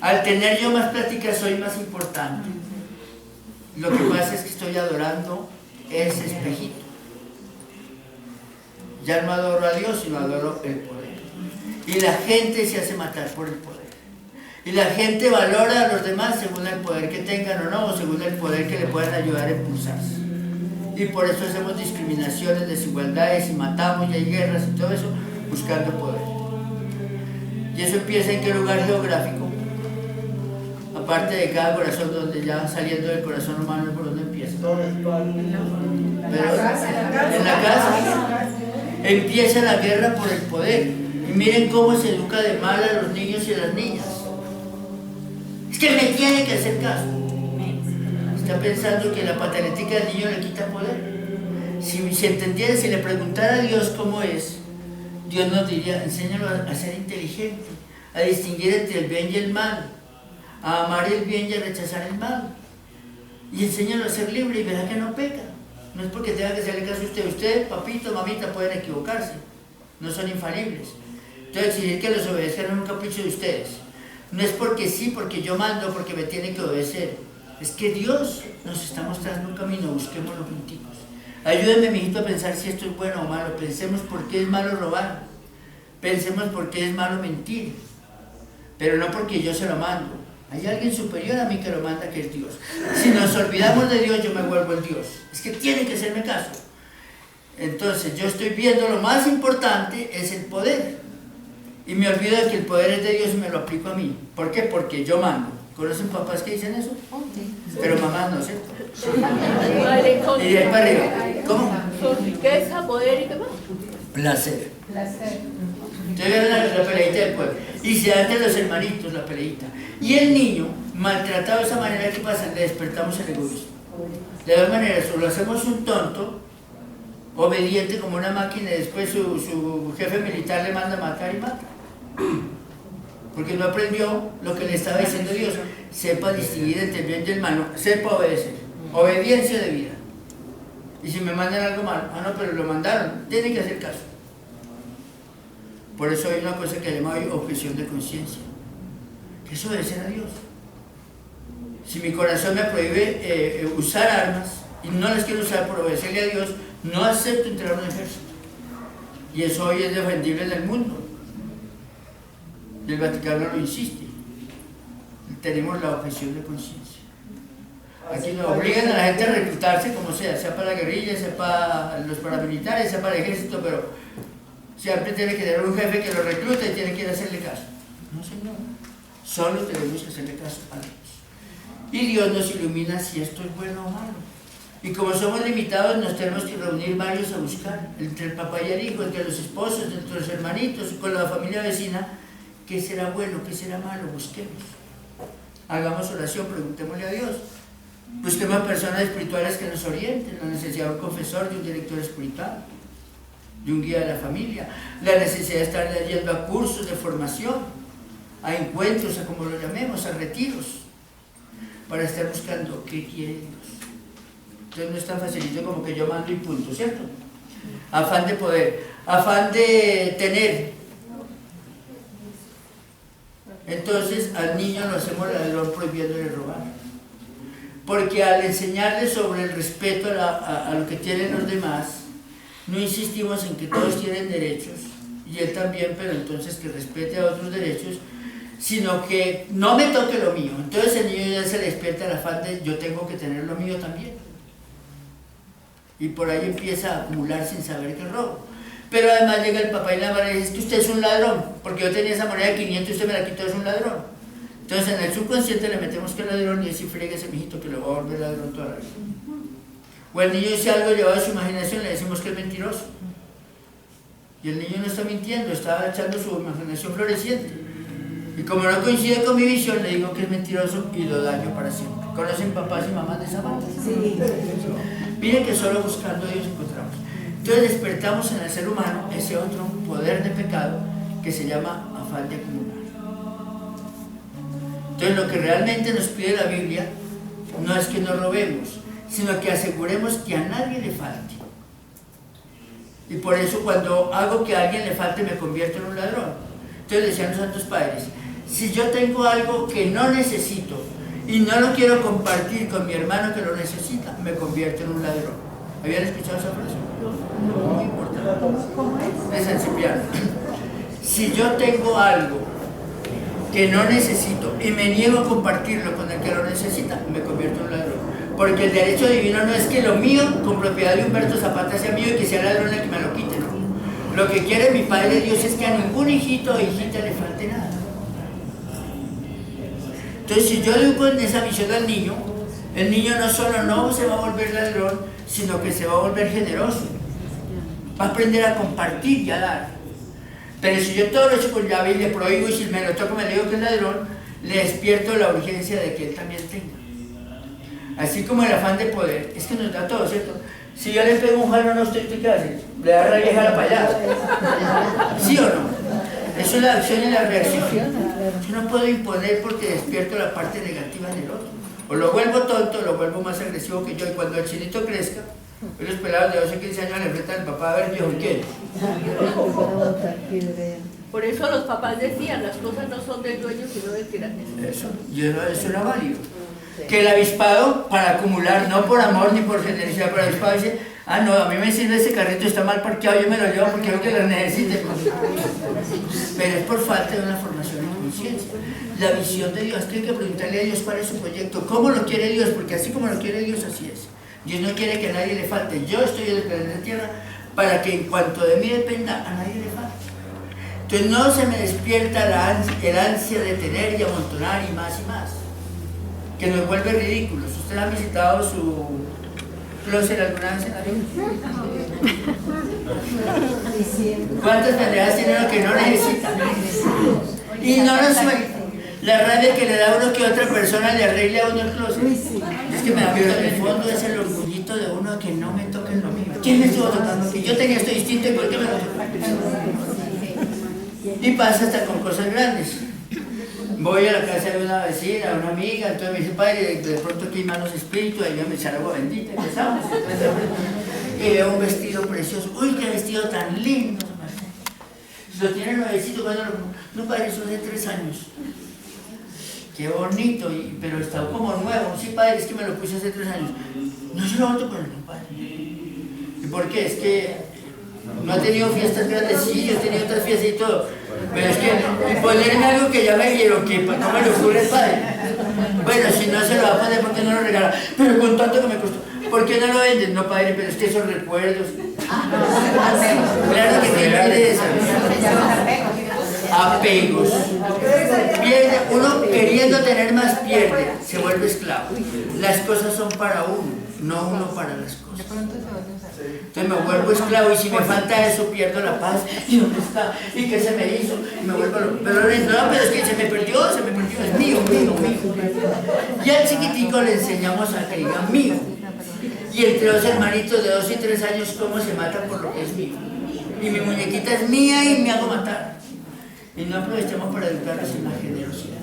al tener yo más plática soy más importante, lo que pasa es que estoy adorando ese espejito. Ya no adoro a Dios, sino adoro el poder. Y la gente se hace matar por el poder. Y la gente valora a los demás según el poder que tengan o no, o según el poder que le puedan ayudar a impulsarse. Y por eso hacemos discriminaciones, desigualdades y matamos y hay guerras y todo eso buscando poder. Y eso empieza en qué lugar geográfico, aparte de cada corazón, donde ya saliendo del corazón humano, ¿por dónde empieza? Pero en la casa empieza la guerra por el poder. Y miren cómo se educa de mal a los niños y a las niñas. Es que me tiene que hacer caso. Está pensando que la pataletica del niño le quita poder. Si se entendiera, si le preguntara a Dios cómo es, Dios nos diría: enséñalo a ser inteligente, a distinguir entre el bien y el mal, a amar el bien y a rechazar el mal. Y enséñalo a ser libre y verá que no peca. No es porque tenga que hacerle caso a usted. Usted, papito, mamita, pueden equivocarse. No son infalibles. Entonces exigir que los obedezcan es un capricho de ustedes. No es porque sí, porque yo mando, porque me tiene que obedecer. Es que Dios nos está mostrando un camino, busquémoslo juntitos. Ayúdenme, mijito, a pensar si esto es bueno o malo. Pensemos por qué es malo robar. Pensemos por qué es malo mentir. Pero no porque yo se lo mando. Hay alguien superior a mí que lo manda, que es Dios. Si nos olvidamos de Dios, yo me vuelvo el Dios. Es que tiene que hacerme caso. Entonces, yo estoy viendo lo más importante es el poder. Y me olvido de que el poder es de Dios y me lo aplico a mí. ¿Por qué? Porque yo mando. ¿Conocen papás que dicen eso? Pero mamás no, ¿cierto? Y de ahí para arriba. ¿Cómo? Son riqueza, poder y qué más. Placer. Entonces la peleita del pueblo. Y se dan de los hermanitos la peleita. Y el niño, maltratado de esa manera, ¿qué pasa? Le despertamos el egoísmo. De dos maneras, o lo hacemos un tonto, obediente como una máquina, y después su jefe militar le manda a matar y mata. Porque no aprendió lo que le estaba diciendo Dios. Sepa distinguir entre el bien y el mal, sepa obedecer. Obediencia de vida. Y si me mandan algo malo, no, pero lo mandaron, tiene que hacer caso. Por eso hay una cosa que llamamos objeción de conciencia, que es obedecer a Dios. Si mi corazón me prohíbe usar armas y no las quiero usar por obedecerle a Dios, no acepto entrar a un ejército. Y eso hoy es defendible en el mundo. Y el Vaticano lo insiste. Tenemos la objeción de conciencia. Aquí nos obligan a la gente a reclutarse como sea para la guerrilla, sea para los paramilitares, sea para el ejército, pero siempre tiene que tener un jefe que lo recluta y tiene que ir a hacerle caso. No, señor. Solo tenemos que hacerle caso a Dios. Y Dios nos ilumina si esto es bueno o malo. Y como somos limitados, nos tenemos que reunir varios a buscar, entre el papá y el hijo, entre los esposos, entre los hermanitos, con la familia vecina, qué será bueno, qué será malo, busquemos. Hagamos oración, preguntémosle a Dios. Busquemos personas espirituales que nos orienten, la necesidad de un confesor, de un director espiritual, de un guía de la familia, la necesidad de estar yendo a cursos de formación, a encuentros, a como lo llamemos, a retiros, para estar buscando qué quiere Dios. Entonces no es tan facilito como que yo mando y punto, ¿cierto? Afán de poder, afán de tener. Entonces al niño lo hacemos ladrón prohibiéndole robar. Porque al enseñarle sobre el respeto a lo que tienen los demás, no insistimos en que todos tienen derechos, y él también, pero entonces que respete a otros derechos, sino que no me toque lo mío. Entonces el niño ya se le despierta el afán de yo tengo que tener lo mío también. Y por ahí empieza a acumular sin saber que robo. Pero además llega el papá y la madre y dice: es que usted es un ladrón, porque yo tenía esa moneda de 500 y usted me la quitó, es un ladrón. Entonces en el subconsciente le metemos que es ladrón y así friega ese mijito que lo va a volver ladrón toda la vida. O el niño dice algo llevado a su imaginación, le decimos que es mentiroso. Y el niño no está mintiendo, está echando su imaginación floreciente. Y como no coincide con mi visión, le digo que es mentiroso y lo daño para siempre. ¿Conocen papás y mamás de esa manera? Sí. Miren que solo buscando a Dios encontramos. Entonces despertamos en el ser humano ese otro poder de pecado que se llama afán de acumular. Entonces lo que realmente nos pide la Biblia no es que no robemos, sino que aseguremos que a nadie le falte. Y por eso cuando hago que a alguien le falte me convierto en un ladrón. Entonces decían los santos padres: si yo tengo algo que no necesito y no lo quiero compartir con mi hermano que lo necesita, me convierto en un ladrón. ¿Habían escuchado esa frase? No. Muy importante. ¿Cómo es? De San Cipriano. Si yo tengo algo que no necesito y me niego a compartirlo con el que lo necesita, me convierto en un ladrón. Porque el derecho divino no es que lo mío, con propiedad de Humberto Zapata, sea mío y que sea ladrón el que me lo quite, no. Lo que quiere mi Padre Dios es que a ningún hijito o hijita le falte nada. Entonces, si yo educo en esa visión al niño, el niño no solo no se va a volver ladrón, sino que se va a volver generoso. Va a aprender a compartir y a dar. Pero si yo todo lo echo con llave y le prohíbo y si me lo toco me le digo que es ladrón, le despierto la urgencia de que él también tenga. Así como el afán de poder, es que nos da todo, ¿cierto? Si yo le pego un jalón a usted, ¿qué hace? Le da rabia y jala para allá. ¿Sí o no? Eso es la acción y la reacción. Yo no puedo imponer porque despierto la parte negativa en el otro. O lo vuelvo tonto, o lo vuelvo más agresivo que yo. Y cuando el chinito crezca, los pelados de 12 o 15 años le enfrentan al papá a ver viejo, ¿qué? Por eso los papás decían, las cosas no son del dueño sino del que las necesita. Eso, y eso era válido. Que el avispado, para acumular, no por amor ni por generosidad, pero el avispado dice, ah no, a mí me sirve ese carrito, está mal parqueado, yo me lo llevo porque creo que lo necesite. Pero es por falta de una formación en conciencia. La visión de Dios, tiene que preguntarle a Dios cuál es su proyecto, cómo lo quiere Dios, porque así como lo quiere Dios, así es. Dios no quiere que a nadie le falte. Yo estoy en el planeta Tierra para que en cuanto de mí dependa, a nadie le falte. Entonces no se me despierta el ansia de tener y amontonar y más, que nos vuelve ridículos. ¿Usted ha visitado su closet alguna vez en la vida? ¿Cuántas pendejadas tiene uno que no necesita? Y no lo suelta. La rabia que le da a uno que otra persona le arregle a uno el closet. Es que me da miedo. En el fondo es el orgullito de uno que no me toquen lo mío. ¿Quién me estuvo tocando? Que yo tenía esto distinto y por qué me lo tocó. Y pasa hasta con cosas grandes. Voy a la casa de una vecina, una amiga, entonces me dice, padre, de pronto aquí hay malos espíritus, ahí voy a echar agua bendita, empezamos. Y veo un vestido precioso. Uy, qué vestido tan lindo. Lo tiene nuevecito, cuando no, padre, eso es de 3 años. Qué bonito, pero está como nuevo. Sí, padre, es que me lo puse hace 3 años. No se lo voy a poner, no, padre. ¿Y por qué? Es que no ha tenido fiestas grandes, sí, yo he tenido otras fiestas y todo. Pero es que ponerme algo que ya me dieron, que no me lo jure el padre. Bueno, si no se lo va a poner, ¿por qué no lo regala? Pero con tanto que me costó. ¿Por qué no lo venden? No, padre, pero es que esos recuerdos. Claro que tiene esa. Apegos. Pierde, uno queriendo tener más pierde, se vuelve esclavo. Las cosas son para uno, no uno para las cosas. Entonces me vuelvo esclavo y si me falta eso pierdo la paz. ¿Y dónde está? ¿Y qué se me hizo? Y me vuelvo loco. Pero no, pero es que se me perdió, es mío. Y al chiquitico le enseñamos a que diga mío. Y entre 2 hermanitos de 2 y 3 años, ¿cómo se mata por lo que es mío? Y mi muñequita es mía y me hago matar. Y no aprovechamos para educarlos en la generosidad.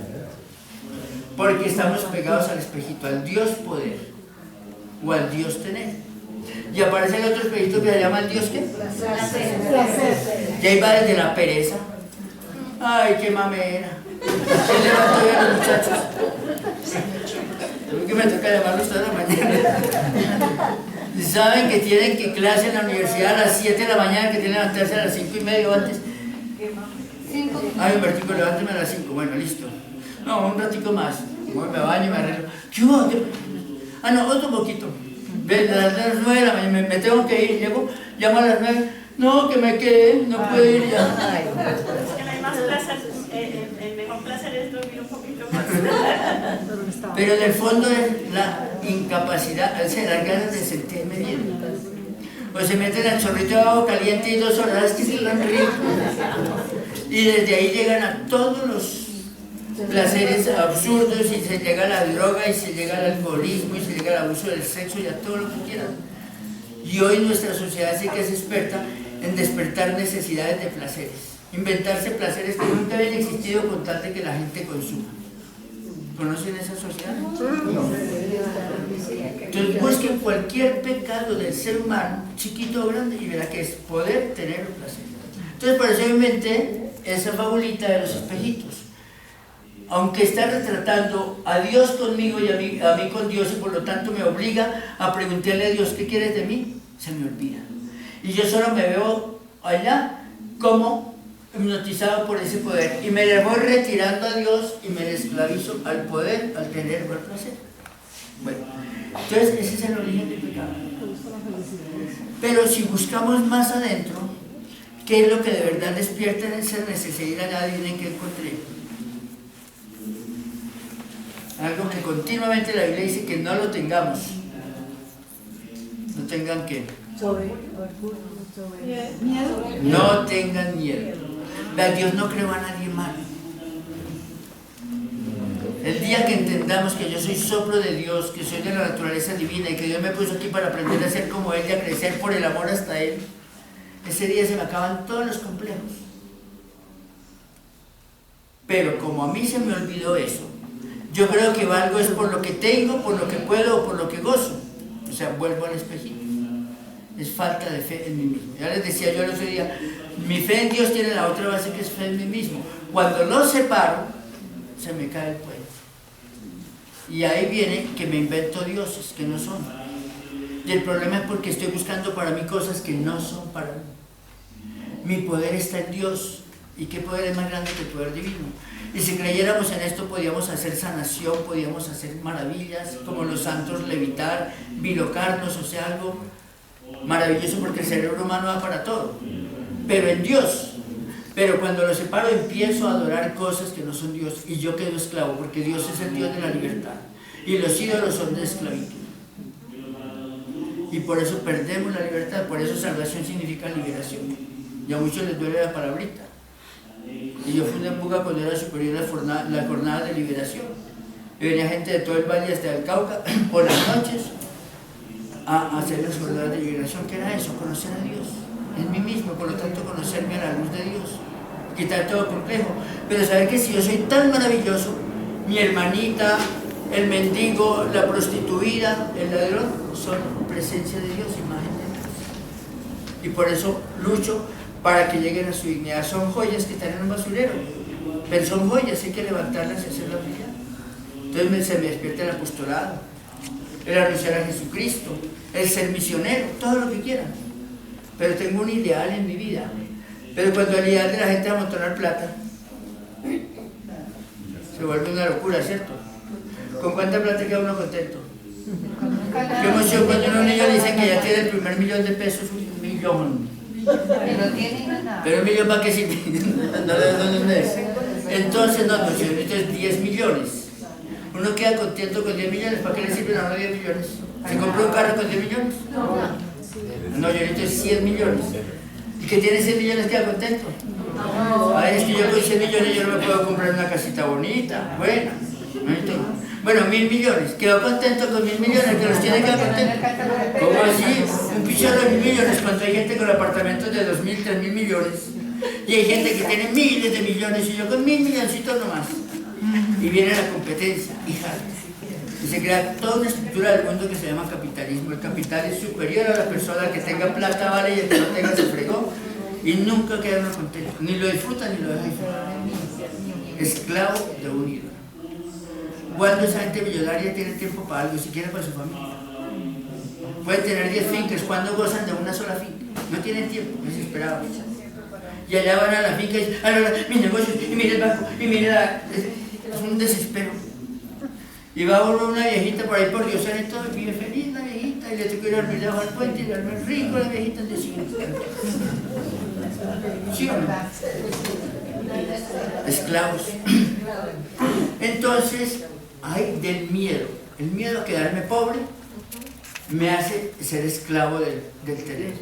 Porque estamos pegados al espejito, al Dios poder o al Dios tener. Y aparece el otro espejito que se llama el Dios ¿qué? Placer. Y ahí va desde la pereza. Ay, qué mamera. ¿Quién levantó hoy a los muchachos? Creo que me toca llamarlos toda la mañana. Saben que tienen que clase en la universidad a las 7 de la mañana, que tienen que levantarse a las 5 y media o antes. Ay, un ratico, levánteme a las 5. Bueno, listo. No, un ratico más. Bueno, me baño y me arreglo. ¿Qué hubo? Ah, no, otro poquito. A las 9 de la mañana me tengo que ir. Llego, llamo a las 9. No, que me quedé, no puedo ir ya. Es que no hay más placer. El mejor placer es dormir un poquito más. Pero en el fondo es la incapacidad, o sea, las ganas de sentirme bien. O se meten al chorrito de agua caliente y 2 horas, es que se lo han rico. Y desde ahí llegan a todos los placeres absurdos y se llega a la droga y se llega al alcoholismo y se llega al abuso del sexo y a todo lo que quieran. Y hoy nuestra sociedad sí que es experta en despertar necesidades de placeres, inventarse placeres que nunca habían existido con tal de que la gente consuma. ¿Conocen esa sociedad? No. Entonces busquen cualquier pecado del ser humano, chiquito o grande, y verá que es poder tener un placer. Entonces por eso yo inventé esa fabulita de los espejitos. Aunque está retratando a Dios conmigo y a mí con Dios, y por lo tanto me obliga a preguntarle a Dios, ¿qué quieres de mí? Se me olvida. Y yo solo me veo allá como hipnotizado por ese poder y me le voy retirando a Dios y me esclavizo al poder, al tener o al placer. Bueno, entonces ese es el origen del pecado. Pero si buscamos más adentro, ¿qué es lo que de verdad despierta en el ser necesidad? Allá adivinen que encontré. Algo que continuamente la Biblia dice que no lo tengamos. No tengan ¿qué? No tengan miedo. Dios no creó a nadie malo. El día que entendamos que yo soy soplo de Dios, que soy de la naturaleza divina y que Dios me puso aquí para aprender a ser como Él y a crecer por el amor hasta Él, ese día se me acaban todos los complejos. Pero como a mí se me olvidó eso, yo creo que valgo es por lo que tengo, por lo que puedo o por lo que gozo. O sea, vuelvo al espejito. Es falta de fe en mí mismo. Ya les decía yo el otro día, mi fe en Dios tiene la otra base que es fe en mí mismo. Cuando lo separo, se me cae el puente. Y ahí viene que me invento dioses que no son. Y el problema es porque estoy buscando para mí cosas que no son para mí. Mi poder está en Dios. ¿Y qué poder es más grande que el poder divino? Y si creyéramos en esto, podíamos hacer sanación, podíamos hacer maravillas, como los santos, levitar, bilocarnos, o sea, algo maravilloso, porque el cerebro humano va para todo. Pero en Dios. Pero cuando lo separo, empiezo a adorar cosas que no son Dios, y yo quedo esclavo, porque Dios es el Dios de la libertad. Y los ídolos son de esclavitud. Y por eso perdemos la libertad, por eso salvación significa liberación. Y a muchos les duele la palabrita. Y yo fundé en Buga cuando era superior la jornada de liberación. Y venía gente de todo el valle hasta el Cauca por las noches a hacer las jornadas de liberación. ¿Qué era eso? Conocer a Dios en mí mismo, por lo tanto conocerme a la luz de Dios, quitar todo complejo. Pero saber que si yo soy tan maravilloso, mi hermanita, el mendigo, la prostituida, el ladrón, son presencia de Dios, imagen de Dios. Y por eso lucho para que lleguen a su dignidad. Son joyas que están en un basurero, pero son joyas, hay que levantarlas y hacerlas brillar. Entonces se me despierta el apostolado, el anunciar a Jesucristo, el ser misionero, todo lo que quieran. Pero tengo un ideal en mi vida. Pero cuando el ideal de la gente es amontonar plata, se vuelve una locura, ¿cierto? ¿Con cuánta plata queda uno contento? Qué emoción cuando uno niño le dice que ya tiene el primer millón de pesos, un millón. Pero un millón ¿para qué sirve? No le doy un mes. Entonces, no, si ahorita es 10 millones. Uno queda contento con 10 millones, ¿para qué le sirven a uno 10 millones? ¿Se compró un carro con 10 millones? No, yo ahorita es 100 millones. ¿Y que tiene 100 millones queda contento? Ay, es que yo con 100 millones yo no me puedo comprar una casita bonita, buena. Bueno, 1.000 millones. ¿Quedó contento con 1.000 millones? ¿Que los tiene que quedar contento? ¿Cómo así? Un pichorro de 1.000 millones cuando hay gente con apartamentos de 2.000, 3.000 millones. Y hay gente que tiene miles de millones y yo con 1.000 milloncitos nomás. Y viene la competencia, hija. Y se crea toda una estructura del mundo que se llama capitalismo. El capital es superior a la persona, que tenga plata vale y el que no tenga se fregó. Y nunca queda uno contento. Ni lo disfruta ni lo deja disfrutar. Esclavo de un ídolo. Cuando esa gente millonaria tiene tiempo para algo, siquiera para su familia. Pueden tener 10 fincas, cuando gozan de una sola finca. No tienen tiempo, desesperados. Y allá van a la finca y dicen, ahora mis negocios, y mire el banco, y mire la... Es un desespero. Y va una viejita por ahí por Dios y todo, y vive feliz la viejita, y le tocó ir a dormir debajo del puente, y duerme rico la viejita al día siguiente. ¿Sí o no? Esclavos. Entonces, hay del miedo. El miedo a quedarme pobre me hace ser esclavo del tener.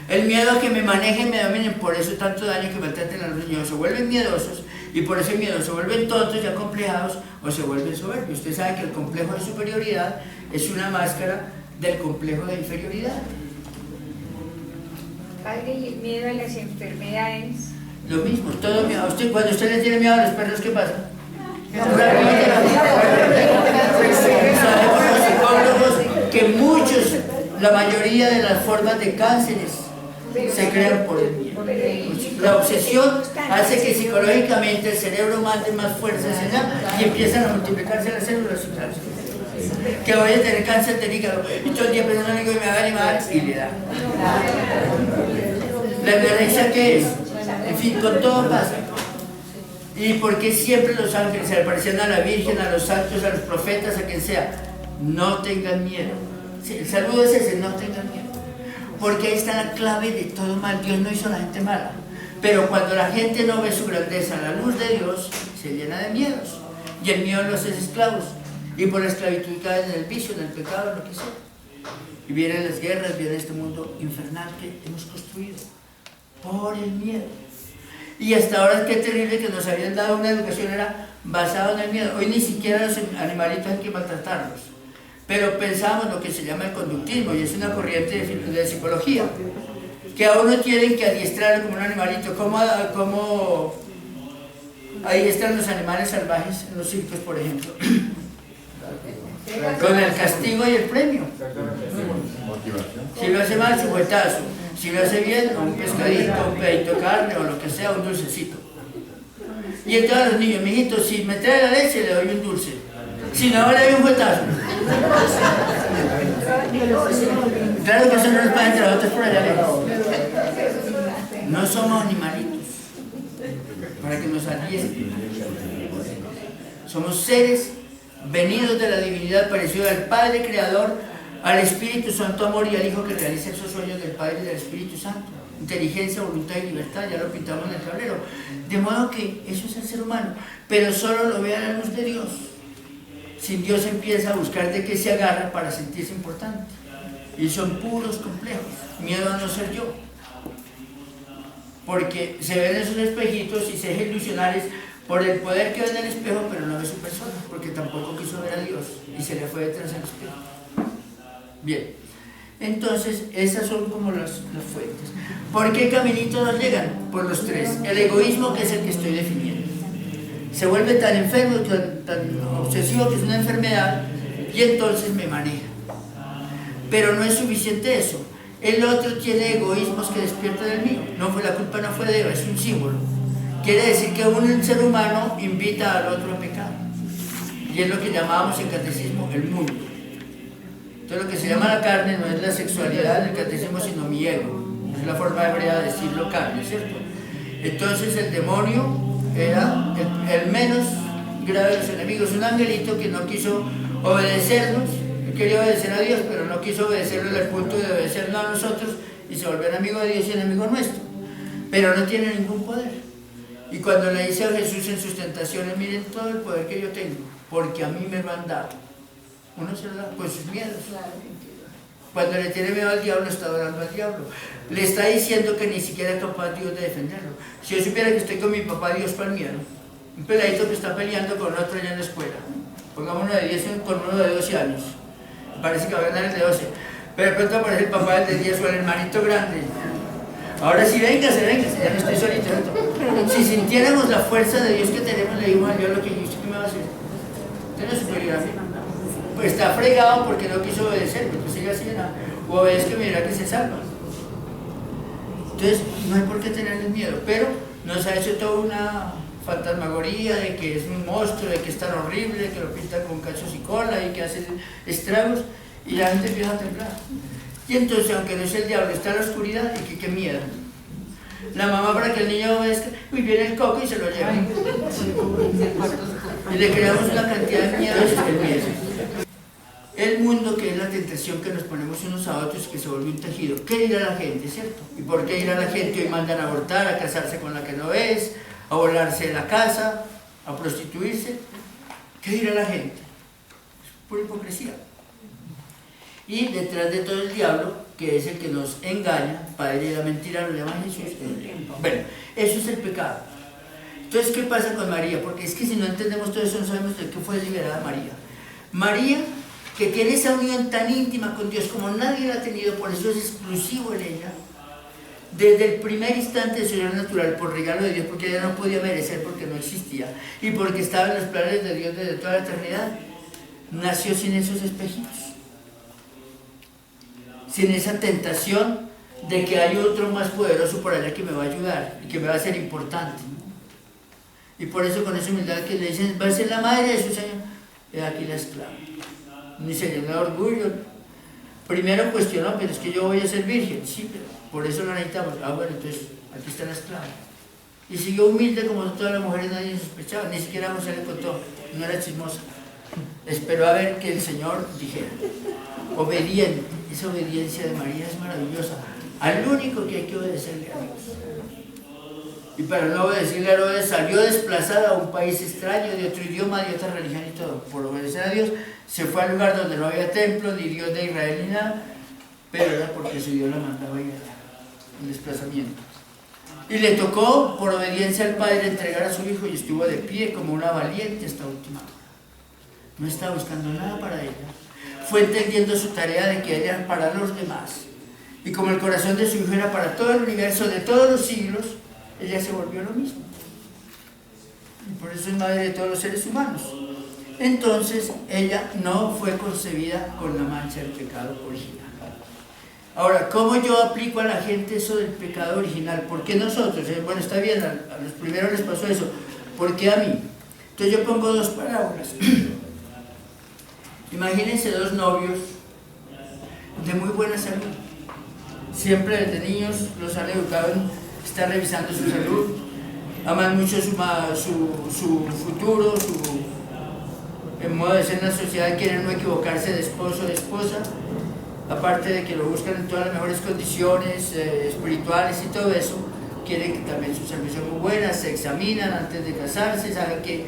El miedo a que me manejen, me dominen, por eso tanto daño que maltraten a los niños. Se vuelven miedosos y por ese miedo se vuelven tontos y acomplejados o se vuelven soberbios. Usted sabe que el complejo de superioridad es una máscara del complejo de inferioridad. Padre, y el miedo a las enfermedades. Lo mismo, todo miedo. Cuando usted le tiene miedo a los perros, ¿qué pasa? Sabemos los psicólogos que muchos, la mayoría de las formas de cánceres se crean por el miedo. La obsesión hace que psicológicamente el cerebro mande más fuerza hacia allá y empiezan a multiplicarse las células y cáncer. Que voy a tener cáncer del hígado y todo el día pensando en algo y me va a animar y le da. ¿La violencia qué es? En fin, con todo pasa. ¿Y por qué siempre los ángeles se le parecían a la Virgen, a los santos, a los profetas, a quien sea? No tengan miedo. Sí, el saludo es ese, no tengan miedo. Porque ahí está la clave de todo mal. Dios no hizo a la gente mala. Pero cuando la gente no ve su grandeza a la luz de Dios, se llena de miedos. Y el miedo los hace esclavos. Y por la esclavitud caen en el vicio, en el pecado, en lo que sea. Y vienen las guerras, viene este mundo infernal que hemos construido. Por el miedo. Y hasta ahora qué terrible que nos habían dado una educación era basada en el miedo. Hoy ni siquiera los animalitos hay que maltratarlos. Pero pensamos lo que se llama el conductismo, y es una corriente de psicología, que a uno tienen que adiestrarlo como un animalito. ¿Cómo adiestran los animales salvajes en los circos, por ejemplo? Con el castigo y el premio. Si lo hace mal, su juetazo. Si lo hace bien, un pescadito, un pedito de carne o lo que sea, un dulcecito. Y entonces a los niños, mijitos, si me trae la leche, le doy un dulce. Si no, le doy un juetazo. Claro que eso no nos pasa entre nosotros por allá lejos. No somos animalitos para que nos adiesten. Somos seres venidos de la divinidad, parecidos al Padre Creador, al Espíritu Santo Amor y al Hijo que realiza esos sueños del Padre y del Espíritu Santo. Inteligencia, voluntad y libertad, ya lo pintamos en el tablero. De modo que eso es el ser humano, pero solo lo ve a la luz de Dios. Sin Dios empieza a buscar de qué se agarra para sentirse importante. Y son puros complejos, miedo a no ser yo. Porque se ven esos espejitos y se dejan ilusionales por el poder que ve en el espejo, pero no ve su persona, porque tampoco quiso ver a Dios y se le fue detrás del espejo. Bien, entonces esas son como las fuentes. ¿Por qué caminitos nos llegan? Por los tres. El egoísmo, que es el que estoy definiendo. Se vuelve tan enfermo, tan obsesivo, que es una enfermedad, y entonces me maneja. Pero no es suficiente eso. El otro tiene egoísmos que despiertan el mío. La culpa no fue de Eva, es un símbolo. Quiere decir que un ser humano invita al otro a pecar. Y es lo que llamábamos en catecismo el mundo. Entonces lo que se llama la carne no es la sexualidad del catecismo, sino mi ego. Es la forma hebrea de decirlo carne, ¿cierto? Entonces el demonio era el menos grave de los enemigos, un angelito que no quiso obedecernos. Él quería obedecer a Dios, pero no quiso obedecerlo al punto de obedecernos a nosotros y se volvió enemigo de Dios y enemigo nuestro. Pero no tiene ningún poder. Y cuando le dice a Jesús en sus tentaciones, miren todo el poder que yo tengo, porque a mí me lo han dado. Uno se lo da con sus miedos. Cuando le tiene miedo al diablo, está adorando al diablo. Le está diciendo que ni siquiera es capaz Dios de defenderlo. Si yo supiera que estoy con mi papá, Dios para el miedo. Un peladito que está peleando con otro allá en la escuela. Pongamos uno de 10 con uno de 12 años. Parece que va a ganar el de 12. Pero de pronto aparece el papá del de 10 o el hermanito grande. Ahora sí, véngase, ya no estoy solito. Si sintiéramos la fuerza de Dios que tenemos, le digo a Dios lo que yo, ¿usted qué me va a hacer? Usted no es superior a mí. Pues está fregado porque no quiso obedecer, pues sigue así, o obedezca y mira que se salva. Entonces, no hay por qué tenerle miedo, pero nos ha hecho toda una fantasmagoría de que es un monstruo, de que es tan horrible, que lo pintan con cachos y cola y que hace estragos, y la gente empieza a temblar. Y entonces, aunque no es el diablo, está en la oscuridad, y qué miedo. La mamá, para que el niño obedezca, y viene el coco y se lo lleva. Y le creamos una cantidad de miedos que empieza. El mundo, que es la tentación que nos ponemos unos a otros, que se vuelve un tejido. ¿Qué dirá la gente, cierto? ¿Y por qué dirá la gente? Hoy mandan a abortar, a casarse con la que no es, a volarse de la casa, a prostituirse. ¿Qué dirá la gente? Es pura hipocresía. Y detrás de todo el diablo, que es el que nos engaña, padre de la mentira, lo llama Jesús. Bueno, eso es el pecado. Entonces, ¿qué pasa con María? Porque es que si no entendemos todo eso, no sabemos de qué fue liberada María. María, que tiene esa unión tan íntima con Dios como nadie la ha tenido, por eso es exclusivo en ella, desde el primer instante de su ser natural, por regalo de Dios, porque ella no podía merecer, porque no existía, y porque estaba en los planes de Dios desde toda la eternidad, nació sin esos espejitos, sin esa tentación de que hay otro más poderoso por allá que me va a ayudar y que me va a hacer importante. Y por eso, con esa humildad que le dicen, va a ser la madre de su Señor, es aquí la esclava. Ni se le da orgullo. Primero cuestionó, pero es que yo voy a ser virgen. Sí, pero por eso la necesitamos. Ah, bueno, entonces aquí está la esclava. Y siguió humilde como todas las mujeres, nadie sospechaba, ni siquiera José le contó, no era chismosa. Esperó a ver que el Señor dijera. Obediente, esa obediencia de María es maravillosa. Al único que hay que obedecerle a Dios. Y para no obedecerle a Herodes, salió desplazada a un país extraño, de otro idioma, de otra religión y todo. Por obedecer a Dios, se fue al lugar donde no había templo, ni Dios de Israel, ni nada, pero era porque su Dios la mandaba ir allá, en desplazamiento. Y le tocó, por obediencia al Padre, entregar a su hijo y estuvo de pie como una valiente hasta última hora. No estaba buscando nada para ella. Fue entendiendo su tarea de que ella era para los demás. Y como el corazón de su hijo era para todo el universo de todos los siglos, ella se volvió lo mismo. Y por eso es madre de todos los seres humanos. Entonces, ella no fue concebida con la mancha del pecado original. Ahora, ¿cómo yo aplico a la gente eso del pecado original? ¿Por qué nosotros? Bueno, está bien, a los primeros les pasó eso. ¿Por qué a mí? Entonces yo pongo dos parábolas. Imagínense dos novios de muy buena salud. Siempre desde niños los han educado en estar revisando su salud. Aman mucho su futuro, el modo de ser en la sociedad, quieren no equivocarse de esposo o de esposa. Aparte de que lo buscan en todas las mejores condiciones espirituales y todo eso, quieren que también su salud sea muy buena, se examinan antes de casarse, saben que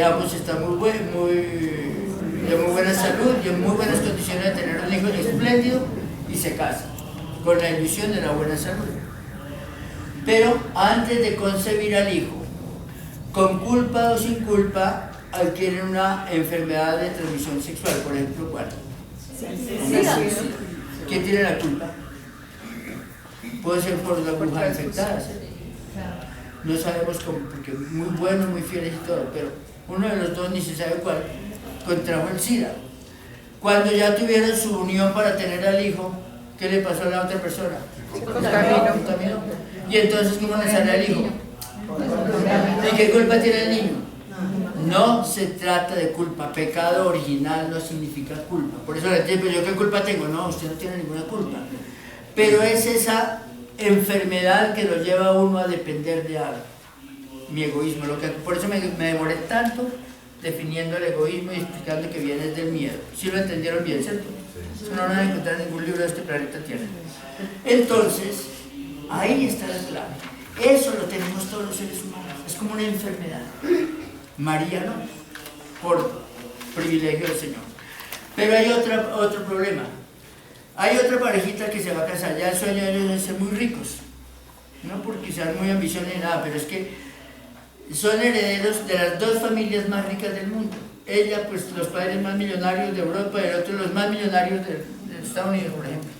ambos están de muy buena salud y en muy buenas condiciones de tener un hijo espléndido y se casan, con la ilusión de la buena salud. Pero antes de concebir al hijo, con culpa o sin culpa, adquieren una enfermedad de transmisión sexual, por ejemplo, ¿cuál? ¿Quién tiene la culpa? Puede ser por la aguja infectada. No sabemos cómo, porque muy buenos, muy fieles y todo, pero uno de los dos, ni se sabe cuál, contrajo el SIDA. Cuando ya tuvieron su unión para tener al hijo, ¿qué le pasó a la otra persona? Se contaminó. ¿Y entonces cómo le sale al hijo? ¿Y qué culpa tiene el niño? No se trata de culpa, pecado original no significa culpa. Por eso le digo, ¿yo qué culpa tengo? No, usted no tiene ninguna culpa. Pero es esa enfermedad que lo lleva a uno a depender de algo. Mi egoísmo, por eso me demoré tanto definiendo el egoísmo y explicando que viene del miedo. ¿Sí lo entendieron bien, cierto? Eso no lo van a encontrar en ningún libro de este planeta Tierra. Entonces, ahí está la clave. Eso lo tenemos todos los seres humanos. Es como una enfermedad. María no, por privilegio del Señor. Pero hay otro problema. Hay otra parejita que se va a casar. Ya el sueño de ellos es ser muy ricos. No porque sean muy ambiciosos ni nada, pero es que son herederos de las dos familias más ricas del mundo. Ella, pues los padres más millonarios de Europa, y el otro los más millonarios de Estados Unidos, por ejemplo.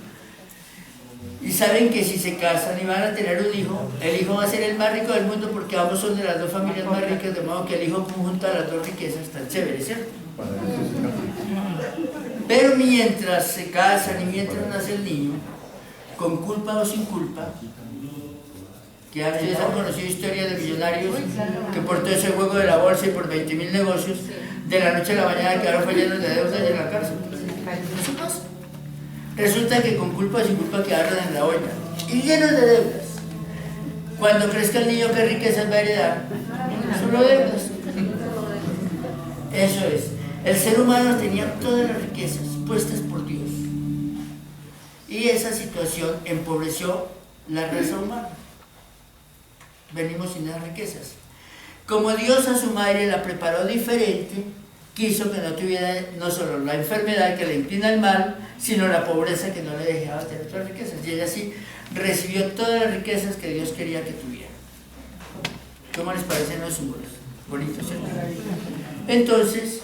Y saben que si se casan y van a tener un hijo, el hijo va a ser el más rico del mundo porque ambos son de las dos familias más ricas, de modo que el hijo conjunta las dos riquezas, tan chévere, ¿cierto? Pero mientras se casan y mientras nace el niño, con culpa o sin culpa, que ustedes han conocido historias de millonarios que por todo ese juego de la bolsa y por 20.000 negocios, de la noche a la mañana quedaron llenos de deudas y en la cárcel. Eso pasa. Resulta que con culpa o sin culpa quedaron en la olla y llenos de deudas. Cuando crezca el niño, ¿qué riquezas va a heredar? Solo deudas. Eso es. El ser humano tenía todas las riquezas puestas por Dios. Y esa situación empobreció la raza humana. Venimos sin las riquezas. Como Dios a su madre la preparó diferente, quiso que no tuviera no solo la enfermedad que le inclina al mal, sino la pobreza que no le dejaba tener todas las riquezas. Y ella sí recibió todas las riquezas que Dios quería que tuviera. ¿Cómo les parecen los símbolos? Bonitos, ¿cierto? Entonces,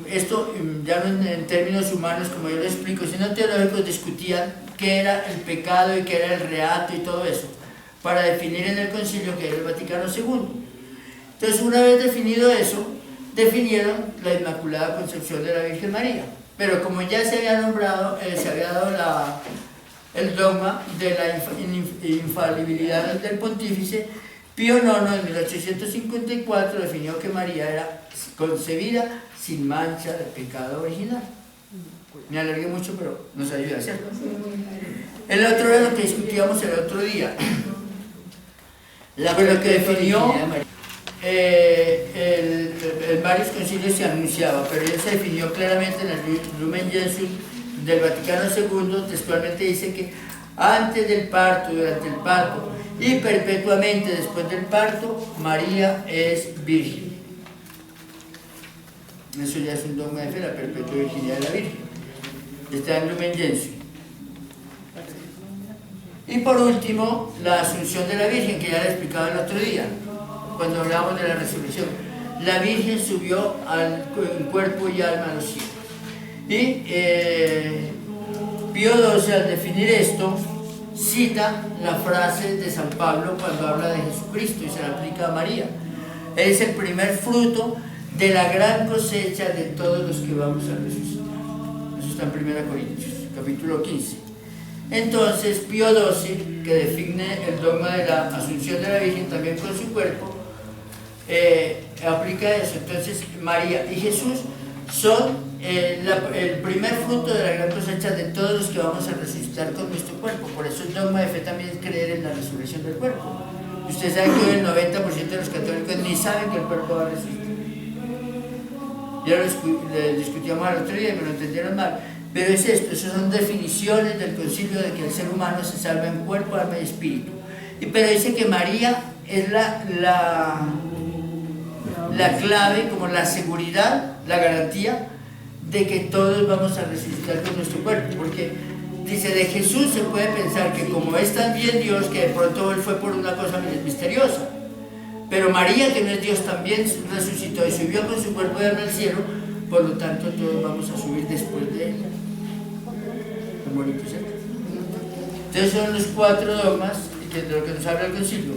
esto ya no en términos humanos, como yo lo explico, sino teológicos, discutían qué era el pecado y qué era el reato y todo eso, para definir en el concilio que era el Vaticano II. Entonces, una vez definido eso, definieron la Inmaculada Concepción de la Virgen María. Pero como ya se había nombrado, se había dado el dogma de la infalibilidad del pontífice, Pío IX en 1854 definió que María era concebida sin mancha de pecado original. Me alargué mucho, pero nos ayuda, ¿cierto? El otro era lo que discutíamos el otro día. Lo que definió en varios concilios se anunciaba, pero él se definió claramente en el Lumen Gentium del Vaticano II. Textualmente dice que antes del parto, durante el parto y perpetuamente después del parto, María es virgen. Eso ya es un dogma de fe, la perpetua virginidad de la Virgen. Está en Lumen Gentium. Y por último, la Asunción de la Virgen, que ya la explicaba el otro día, cuando hablábamos de la resurrección. La Virgen subió en cuerpo y alma a los cielos. Y Pío XII, al definir esto, cita la frase de San Pablo cuando habla de Jesucristo y se la aplica a María. Él es el primer fruto de la gran cosecha de todos los que vamos a resucitar. Eso está en 1 Corintios, capítulo 15. Entonces, Pío XII, que define el dogma de la Asunción de la Virgen también con su cuerpo, aplica eso. Entonces, María y Jesús son el primer fruto de la gran cosecha de todos los que vamos a resucitar con nuestro cuerpo. Por eso el dogma de fe también es creer en la resurrección del cuerpo. Usted sabe que el 90% de los católicos ni saben que el cuerpo va a resucitar. Ya lo discutíamos al otro día, pero lo entendieron mal. Pero es esto, esas son definiciones del concilio de que el ser humano se salva en cuerpo, alma y espíritu. Pero dice que María es la clave, como la seguridad, la garantía de que todos vamos a resucitar con nuestro cuerpo. Porque dice, de Jesús se puede pensar que como es también Dios, que de pronto él fue por una cosa misteriosa. Pero María, que no es Dios, también resucitó y subió con su cuerpo de alma al cielo. Por lo tanto, todos vamos a subir después de ella. Entonces son los 4 dogmas de lo que nos habla el concilio.